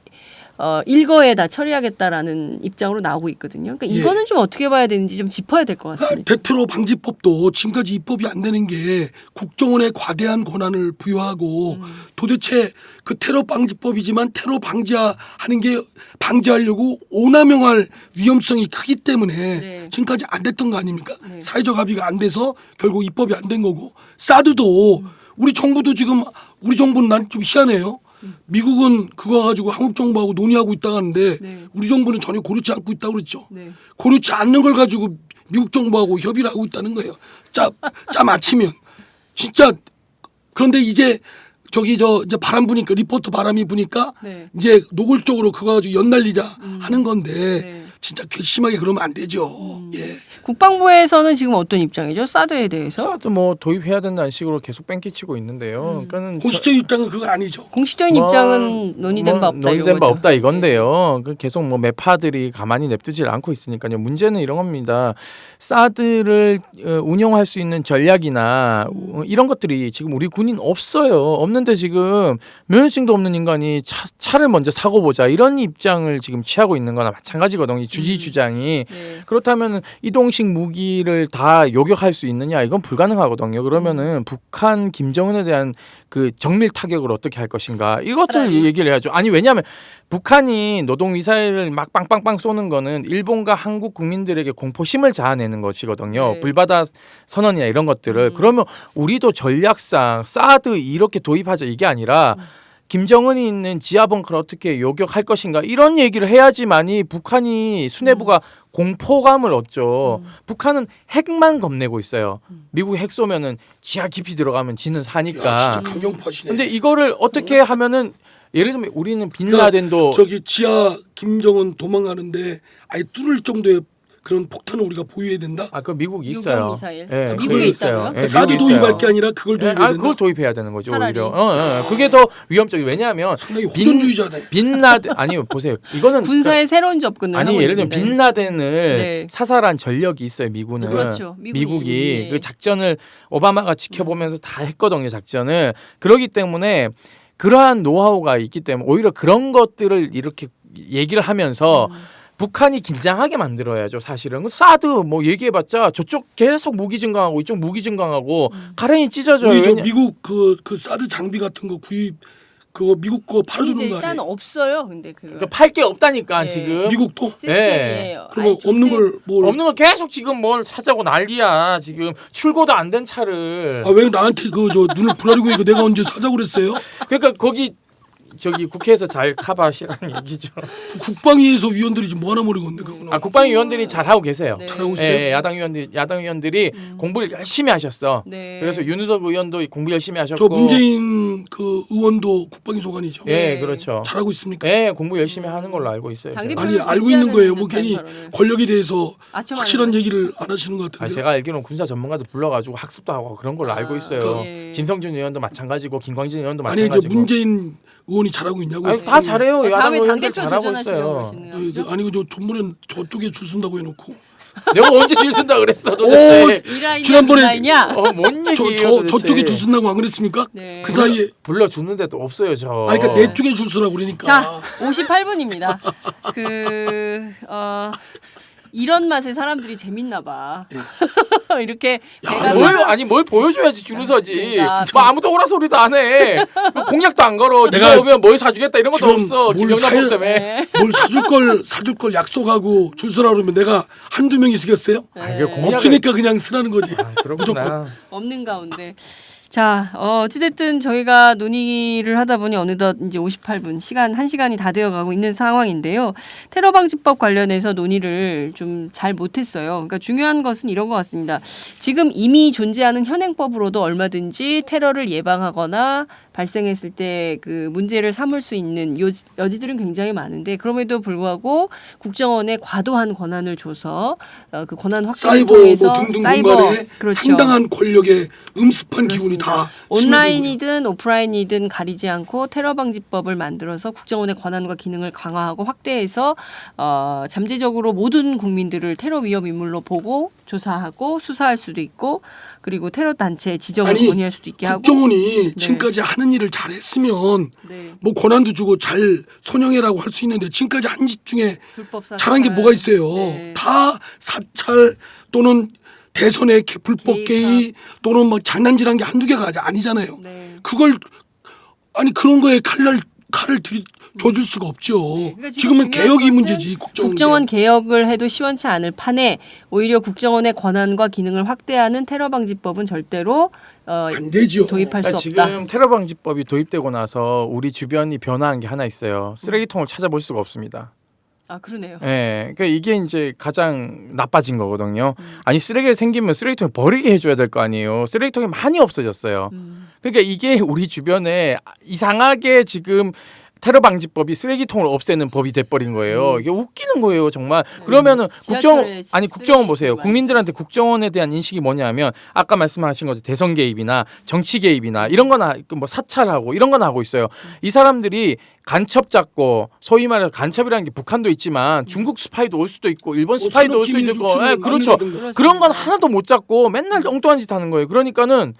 일거에 다 처리하겠다라는 입장으로 나오고 있거든요. 그러니까 이거는 좀 어떻게 봐야 되는지 좀 짚어야 될 것 같습니다. 대테러 방지법도 지금까지 입법이 안 되는 게 국정원에 과대한 권한을 부여하고 도대체 그 테러 방지법이지만 테러 방지하려고 오남용할 위험성이 크기 때문에 지금까지 안 됐던 거 아닙니까? 사회적 합의가 안 돼서 결국 입법이 안 된 거고 사드도 우리 정부도 지금 우리 정부는 난 좀 희한해요. 미국은 그거 가지고 한국 정부하고 논의하고 있다고 하는데 우리 정부는 전혀 고려치 않고 있다고 그랬죠. 고려치 않는 걸 가지고 미국 정부하고 협의를 하고 있다는 거예요. 짜 맞추면 진짜. 그런데 이제 이제 바람 부니까 리포트 바람이 부니까 이제 노골적으로 그거 가지고 연날리자 하는 건데 진짜 괘씸하게 그러면 안 되죠. 국방부에서는 지금 어떤 입장이죠? 사드에 대해서? 사드 뭐 도입해야 된다는 식으로 계속 뺑기치고 있는데요. 그러니까는 공식적인 입장은 그거 아니죠. 공식적인 입장은 논의된 바 없다. 논의된 바 없다 이건데요. 계속 뭐 매파들이 가만히 냅두질 않고 있으니까요. 문제는 이런 겁니다. 사드를 운영할 수 있는 전략이나 이런 것들이 지금 우리 군인 없어요. 없는데 지금 면허증도 없는 인간이 차를 먼저 사고 보자 이런 입장을 지금 취하고 있는 거나 마찬가지거든요. 주지 주장이. 그렇다면 이동식 무기를 다 요격할 수 있느냐 이건 불가능하거든요. 그러면은 북한 김정은에 대한 그 정밀 타격을 어떻게 할 것인가 이것을 얘기를 해야죠. 아니 왜냐하면 북한이 노동 미사일을 막 빵빵빵 쏘는 거는 일본과 한국 국민들에게 공포심을 자아내는 것이거든요. 불바다 선언이나 이런 것들을. 그러면 우리도 전략상 사드 이렇게 도입하자 이게 아니라 김정은이 있는 지하 벙커를 어떻게 요격할 것인가 이런 얘기를 해야지만이 북한이 수뇌부가 공포감을 얻죠. 북한은 핵만 겁내고 있어요. 미국이 핵 쏘면은 지하 깊이 들어가면 지는 사니까. 야, 진짜 강경파시네. 근데 이거를 어떻게 하면은 예를 들면 우리는 빈라덴도 저기 지하 김정은 도망가는데 아예 뚫을 정도의 그런 폭탄을 우리가 보유해야 된다. 그 미국이 유경 있어요. 미사일. 예, 미국에 그게 있다고요? 예, 사드 미국에 있어요. 도입할 게 아니라 그걸 도입해야 된다. 그걸 도입해야 되는 거죠. 차라리. 오히려. 그게 더 위험적이. 왜냐하면 상당히 호전주의자네. 빈라덴 아니요 보세요. 이거는 군사의 새로운 접근을 아니 하고 예를 들면 있습니다. 빈라덴을 네. 사살한 전력이 있어요. 미군은. 그렇죠. 미국이 예. 그 작전을 오바마가 지켜보면서 다 했거든요. 작전을. 그렇기 때문에 그러한 노하우가 있기 때문에 오히려 그런 것들을 이렇게 얘기를 하면서 북한이 긴장하게 만들어야죠. 사실은 사드 뭐 얘기해봤자 저쪽 계속 무기 증강하고 이쪽 무기 증강하고 가랭이 찢어져요. 우리 저 미국 그 사드 장비 같은 거 구입 그거 미국 거 팔아주는 거 일단 아니에요? 없어요. 근데 그거 그러니까 팔 게 없다니까 예. 지금. 미국도? 시스템이에요. 그럼 없는 걸 뭘? 없는 거 계속 지금 뭘 사자고 난리야. 지금 출고도 안 된 차를. 아 왜 나한테 그 저 눈을 부라리고 이거 내가 언제 사자고 그랬어요? 그러니까 거기 저기 국회에서 잘 커버하시라는 얘기죠. 국방위에서 위원들이 지금 뭐 하나 모르고 있는데 그거는. 국방위원들이 잘 하고 계세요. 네. 잘하고 있어요. 예, 야당 의원들이 공부를 열심히 하셨어. 네. 그래서 윤우석 의원도 공부 열심히 하셨고. 저 문재인 그 의원도 국방위 소관이죠. 예, 네. 그렇죠. 잘하고 있습니까? 예, 공부 열심히 하는 걸로 알고 있어요. 당대 제가. 아니 별로 알고 듣지 있는 거예요. 뭐 않은 괜히 듯한 권력에 대해서 아첨하는 확실한 거예요. 얘기를 안 하시는 것 아, 같은데. 제가 알기로는 군사 전문가도 불러가지고 학습도 하고 그런 걸로 알고 있어요. 예. 김성준 의원도 마찬가지고 김광진 의원도 아니 저 마찬가지고. 문재인 의원이 잘하고 있냐고. 아니, 다 잘해요. 야당 다음에 의원들 당대표 잘하고 도전하시려고 있어요. 하시는 예, 거죠? 아니 저 전번엔 저쪽에 줄 선다고 해놓고 내가 언제 줄 선다 그랬어 도대체. 이라이냐 지난번에 미라이냐? 뭔 얘기예요 도대체. 저쪽에 줄 선다고 안 그랬습니까? 네. 그 사이에 불러주는데도 없어요 저. 아니 그러니까 내 쪽에 줄 서라고 그러니까. 자, 58분입니다. 이런 맛에 사람들이 재밌나 봐. 이렇게 내가 뭘 보여줘야지 줄을 서지. 내가 뭐 아무도 오라 소리도 안 해. 뭐 공약도 안 걸어. 내가 네가 오면 뭘 사주겠다 이런 것도 지금 없어. 뭘 김영남 사야- 때문에. 뭘 사줄 걸 약속하고 줄 서라 그러면 내가 한두 명이 쓰겠어요? 아, 이게 공약을- 없으니까 그냥 쓰라는 거지. 그렇구나. 없는 가운데. 자, 어찌됐든 저희가 논의를 하다 보니 어느덧 이제 58분 시간 1시간이 다 되어가고 있는 상황인데요. 테러 방지법 관련해서 논의를 좀 잘 못했어요. 그러니까 중요한 것은 이런 것 같습니다. 지금 이미 존재하는 현행법으로도 얼마든지 테러를 예방하거나 발생했을 때 그 문제를 삼을 수 있는 여지들은 굉장히 많은데 그럼에도 불구하고 국정원에 과도한 권한을 줘서 그 권한 확대를 사이버 통해서 뭐 등등 공간에 그렇죠. 상당한 권력의 음습한 기운이 다 온라인이든 오프라인이든 가리지 않고 테러 방지법을 만들어서 국정원의 권한과 기능을 강화하고 확대해서 잠재적으로 모든 국민들을 테러 위험 인물로 보고 조사하고 수사할 수도 있고 그리고 테러 단체 지정을 아니, 건의할 수도 있게 하고 국정원이 지금까지 하는 일을 잘했으면 네. 뭐 권한도 주고 잘 선영해라고 할 수 있는데 지금까지 한 집 중에 불법 사찰. 잘한 게 뭐가 있어요? 네. 다 사찰 또는 대선의 불법 개입 또는 막 장난질한 게 한두 개가 아니잖아요. 네. 그걸 아니 그런 거에 칼을 줘줄 수가 없죠. 그러니까 지금은 중요한 개혁이 것은 문제지 국정원 개혁을 해도 시원치 않을 판에 오히려 국정원의 권한과 기능을 확대하는 테러 방지법은 절대로 안 되죠. 도입할 수 그러니까 없다. 지금 테러 방지법이 도입되고 나서 우리 주변이 변화한 게 하나 있어요. 쓰레기통을 찾아볼 수가 없습니다. 아 그러네요. 예, 그러니까 이게 이제 가장 나빠진 거거든요. 아니 쓰레기가 생기면 쓰레기통에 버리게 해줘야 될 거 아니에요. 쓰레기통이 많이 없어졌어요. 그러니까 이게 우리 주변에 이상하게 지금 테러 방지법이 쓰레기통을 없애는 법이 돼버린 거예요. 이게 웃기는 거예요, 정말. 그러면은 지하철에 국정원 보세요. 쓰레기 국민들한테 국정원에 대한 인식이 뭐냐면 아까 말씀하신 거죠. 대선 개입이나 정치 개입이나 이런 거나 뭐 사찰하고 이런 건 하고 있어요. 이 사람들이 간첩 잡고 소위 말해서 간첩이라는 게 북한도 있지만 중국 스파이도 올 수도 있고 일본 스파이도 올 수도 있고 그렇죠. 그런 건 하나도 못 잡고 맨날 엉뚱한 짓 하는 거예요. 그러니까는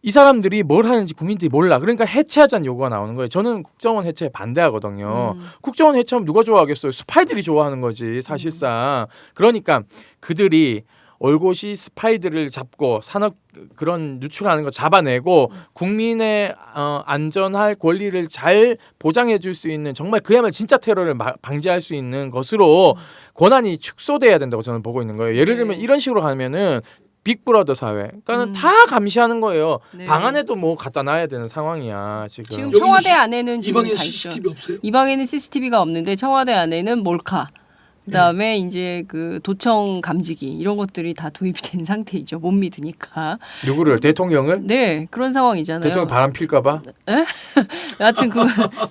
이 사람들이 뭘 하는지 국민들이 몰라. 그러니까 해체하자는 요구가 나오는 거예요. 저는 국정원 해체에 반대하거든요. 국정원 해체하면 누가 좋아하겠어요? 스파이들이 좋아하는 거지 사실상. 그러니까 그들이 올곧이 스파이들을 잡고 산업 그런 유출하는 거 잡아내고 국민의 안전할 권리를 잘 보장해 줄 수 있는 정말 그야말로 진짜 테러를 방지할 수 있는 것으로 권한이 축소돼야 된다고 저는 보고 있는 거예요. 예를 들면 이런 식으로 가면은 빅브라더 사회. 그러니까는 다 감시하는 거예요. 네. 방 안에도 뭐 갖다 놔야 되는 상황이야 지금. 지금 여기 청와대 안에는 이 지금 방에 다 있죠. CCTV 없어요? 이 방에는 CCTV가 없는데 청와대 안에는 몰카. 그다음에 이제 그 도청 감지기 이런 것들이 다 도입이 된 상태이죠. 못 믿으니까. 누구를 대통령을? 네, 그런 상황이잖아요. 대통령 바람 필까봐. 여하튼 그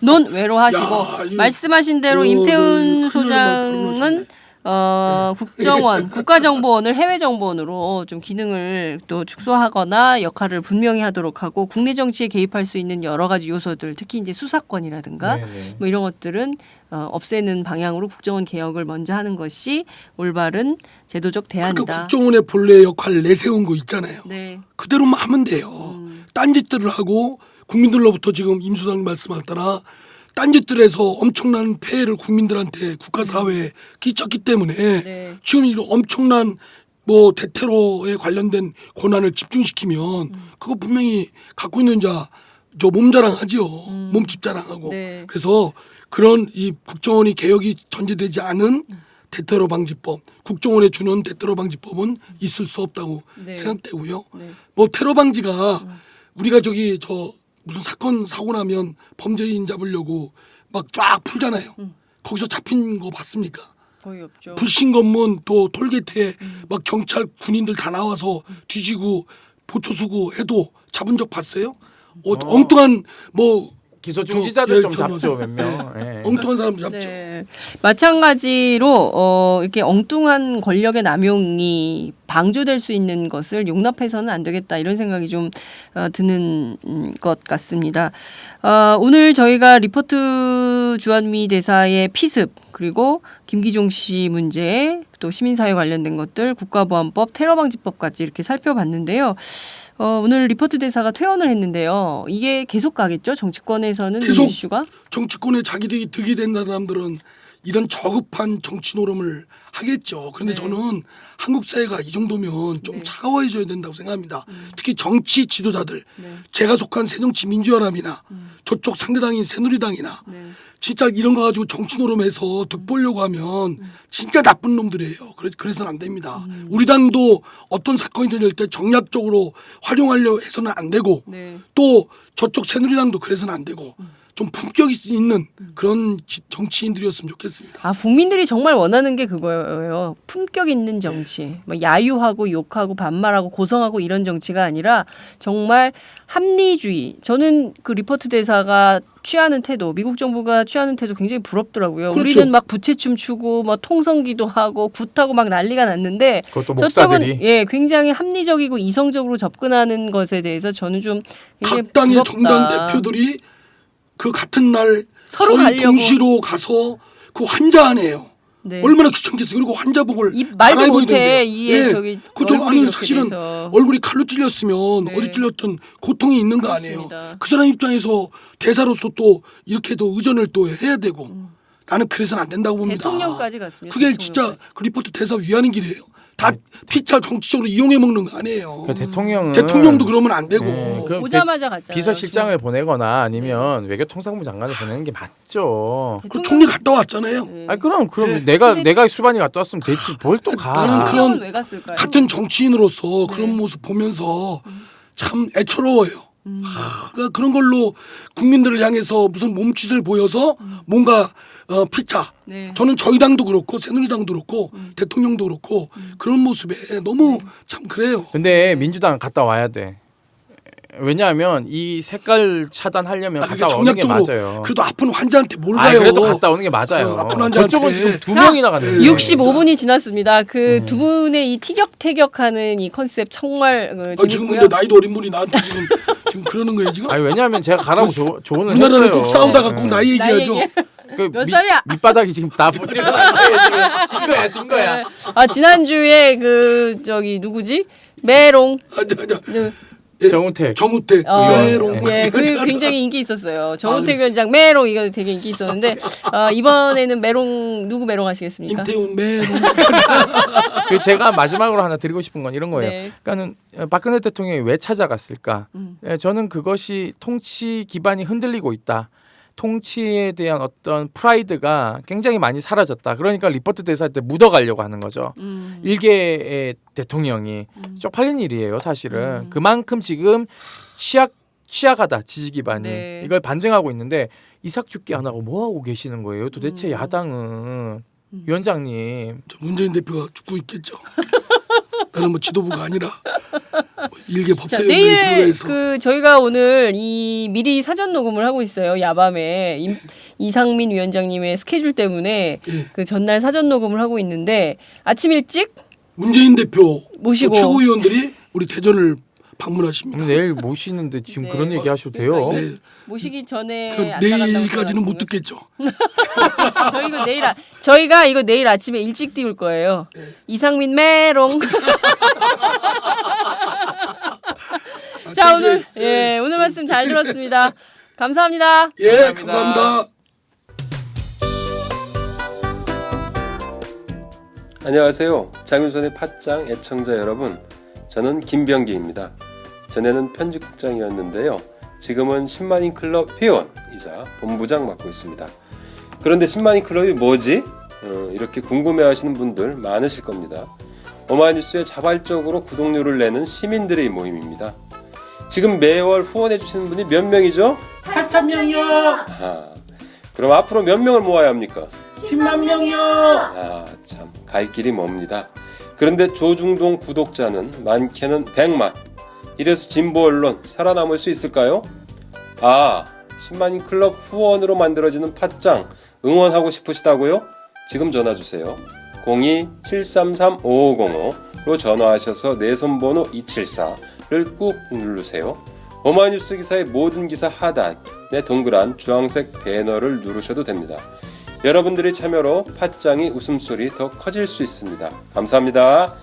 논외로 하시고 야, 이거- 말씀하신 대로 이거 임태훈 큰일 소장은 국정원, 국가정보원을 해외정보원으로 좀 기능을 또 축소하거나 역할을 분명히 하도록 하고 국내 정치에 개입할 수 있는 여러 가지 요소들, 특히 이제 수사권이라든가 네네. 뭐 이런 것들은 없애는 방향으로 국정원 개혁을 먼저 하는 것이 올바른 제도적 그러니까 대안이다. 국정원의 본래 역할을 내세운 거 있잖아요. 네. 그대로만 하면 돼요. 딴짓들을 하고 국민들로부터 지금 임 소장님 말씀하셨다나 딴짓들에서 엄청난 폐해를 국민들한테 국가 사회에 끼쳤기 때문에 네. 지금 이런 엄청난 뭐 대테러에 관련된 권한을 집중시키면 그거 분명히 갖고 있는 저 몸자랑하지요. 몸집 자랑하고. 네. 그래서 그런 이 국정원이 개혁이 전제되지 않은 대테러 방지법, 국정원에 주는 대테러 방지법은 있을 수 없다고 네. 생각되고요. 네. 뭐 테러 방지가 우리가 저 무슨 사건 사고 나면 범죄인 잡으려고 막 쫙 풀잖아요. 거기서 잡힌 거 봤습니까? 거의 없죠. 불신 검문 또 톨게이트에 막 경찰 군인들 다 나와서 뒤지고 보초 수고 해도 잡은 적 봤어요? 엉뚱한 뭐 기소 중지자들 좀 저는- 잡죠 몇 명. 예. 엉뚱한 사람 잡죠. 네. 마찬가지로 이렇게 엉뚱한 권력의 남용이 방조될 수 있는 것을 용납해서는 안 되겠다 이런 생각이 좀 드는 것 같습니다. 오늘 저희가 리포트 주한미 대사의 피습 그리고 김기종 씨 문제 또 시민사회 관련된 것들 국가보안법 테러방지법까지 이렇게 살펴봤는데요. 오늘 리포트 대사가 퇴원을 했는데요. 이게 계속 가겠죠? 정치권에서는 계속 이 이슈가? 정치권에 자기들이 득이 된 사람들은 이런 저급한 정치 노름을 하겠죠. 그런데 네. 저는 한국 사회가 이 정도면 좀 네. 차가워져야 된다고 생각합니다. 특히 정치 지도자들, 네. 제가 속한 새정치민주연합이나 저쪽 상대당인 새누리당이나 네. 진짜 이런 거 가지고 정치 노름해서 득보려고 하면 진짜 나쁜 놈들이에요. 그래서는 안 됩니다. 우리 당도 어떤 사건이 터질 때 정략적으로 활용하려 해서는 안 되고 네. 또 저쪽 새누리당도 그래서는 안 되고 좀 품격 있는 그런 정치인들이었으면 좋겠습니다. 아, 국민들이 정말 원하는 게 그거예요. 품격 있는 정치. 뭐 야유하고 욕하고 반말하고 고성하고 이런 정치가 아니라 정말 합리주의. 저는 그 리포트 대사가 취하는 태도, 미국 정부가 취하는 태도 굉장히 부럽더라고요. 그렇죠. 우리는 막 부채춤 추고 뭐 통성기도 하고 굿하고 막 난리가 났는데 그것도 저쪽은 목사들이. 굉장히 합리적이고 이성적으로 접근하는 것에 대해서 저는 좀 굉장히 각 당의 부럽다. 정당 대표들이 그 같은 날 서로 거의 가려고. 동시로 가서 그 환자 안에요. 네. 얼마나 귀찮겠어요. 그리고 환자복을 이 말도 나가야 못해. 보이는데. 이에 저기 그죠. 얼굴이 아니 이렇게 사실은 돼서. 얼굴이 칼로 찔렸으면 네. 어디 찔렸든 고통이 있는 거 아니에요. 그렇습니다. 그 사람 입장에서 대사로서 또 이렇게도 의전을 또 해야 되고 나는 그래서는 안 된다고 봅니다. 대통령까지 갔습니다. 그게 진짜 그 리포트 대사 위하는 길이에요. 다 피차 정치적으로 이용해 먹는 거 아니에요. 그 대통령은 대통령도 그러면 안 되고. 네, 그 오자마자 갔잖아요. 비서실장을 보내거나 아니면 외교통상부 장관을 보내는 게 맞죠. 그 총리 갔다 왔잖아요. 아니 그럼 네. 내가 수반이 갔다 왔으면 됐지 뭘 또 가. 나는 그런- 대통령은 왜 갔을까요? 같은 정치인으로서 네. 그런 모습 보면서 참 애처로워요. 그러니까 그런 걸로 국민들을 향해서 무슨 몸짓을 보여서 뭔가 피차. 네. 저는 저희 당도 그렇고 새누리당도 그렇고 대통령도 그렇고 그런 모습에 너무 참 그래요. 근데 민주당 갔다 와야 돼. 왜냐하면 이 색깔 차단하려면 그러니까 갔다 오는 게 정략적으로 맞아요. 그래도 아픈 환자한테 뭘 아 가요. 그래도 갔다 오는 게 맞아요. 아픈 환자한테. 저쪽은 지금 두 자, 명이나 갔는데. 65분이 지났습니다. 그 두 분의 이 티격태격하는 이 컨셉 정말 지금 재밌고요. 근데 나이도 어린 분이 나한테 지금 그러는 거예요 지금? 아니 왜냐하면 제가 가라고 조언을 우리나라는 했어요. 꼭 싸우다가 꼭 나이 나이 얘기하죠. 얘기해. 그 몇 살이야? 밑바닥이 지금 다 붙어있는 거예요. 지금 진 거야. 아, 지난주에 누구지? 메롱. 맞아. 그, 정우택. 정우택. 메롱. 그 굉장히 인기 있었어요. 정우택 그랬어요. 위원장 메롱 이거 되게 인기 있었는데 이번에는 메롱 누구 메롱 하시겠습니까? 임태훈 메롱. 그 제가 마지막으로 하나 드리고 싶은 건 이런 거예요. 네. 그러니까는 박근혜 대통령이 왜 찾아갔을까? 저는 그것이 통치 기반이 흔들리고 있다. 통치에 대한 어떤 프라이드가 굉장히 많이 사라졌다. 그러니까 리포트 대사할 때 묻어가려고 하는 거죠. 일개의 대통령이 쪽팔린 일이에요, 사실은. 그만큼 지금 취약하다, 지지 기반이. 네. 이걸 반증하고 있는데 이삭 죽기 안 하고 뭐 하고 계시는 거예요? 도대체 야당은 위원장님. 저 문재인 대표가 죽고 있겠죠. 나는 뭐 지도부가 아니라 뭐 일개 자, 법사위원들이 내일 불과해서 저희가 오늘 이 미리 사전 녹음을 하고 있어요. 야밤에 이상민 위원장님의 스케줄 때문에 예. 그 전날 사전 녹음을 하고 있는데 아침 일찍 문재인 대표 모시고. 또 최고위원들이 우리 대전을 방문하십니다. 내일 모시는데 지금 네. 그런 얘기 하셔도 돼요? 네. 모시기 전에 그 안 나간다고 내일까지는 못 생각하시는 듣겠죠. 저희가 이거 내일 아침에 일찍 띄울 거예요. 네. 이상민 메롱. 자, 오늘 오늘 말씀 잘 들었습니다. 감사합니다. 예, 감사합니다. 안녕하세요. 장윤선의 팟짱 애청자 여러분. 저는 김병기입니다. 전에는 편집국장이었는데요. 지금은 10만인 클럽 회원이자 본부장 맡고 있습니다. 그런데 10만인 클럽이 뭐지? 이렇게 궁금해하시는 분들 많으실 겁니다. 오마이뉴스에 자발적으로 구독료를 내는 시민들의 모임입니다. 지금 매월 후원해주시는 분이 몇 명이죠? 8,000명이요. 그럼 앞으로 몇 명을 모아야 합니까? 10만 명이요. 참 갈 길이 멉니다. 그런데 조중동 구독자는 많게는 100만. 이래서 진보 언론 살아남을 수 있을까요? 10만인 클럽 후원으로 만들어지는 팟짱 응원하고 싶으시다고요? 지금 전화주세요. 02-733-5505로 전화하셔서 내 손번호 274를 꾹 누르세요. 오마이뉴스 기사의 모든 기사 하단에 동그란 주황색 배너를 누르셔도 됩니다. 여러분들의 참여로 팟짱이 웃음소리 더 커질 수 있습니다. 감사합니다.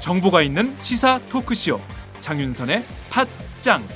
정보가 있는 시사 토크쇼 장윤선의 팟짱.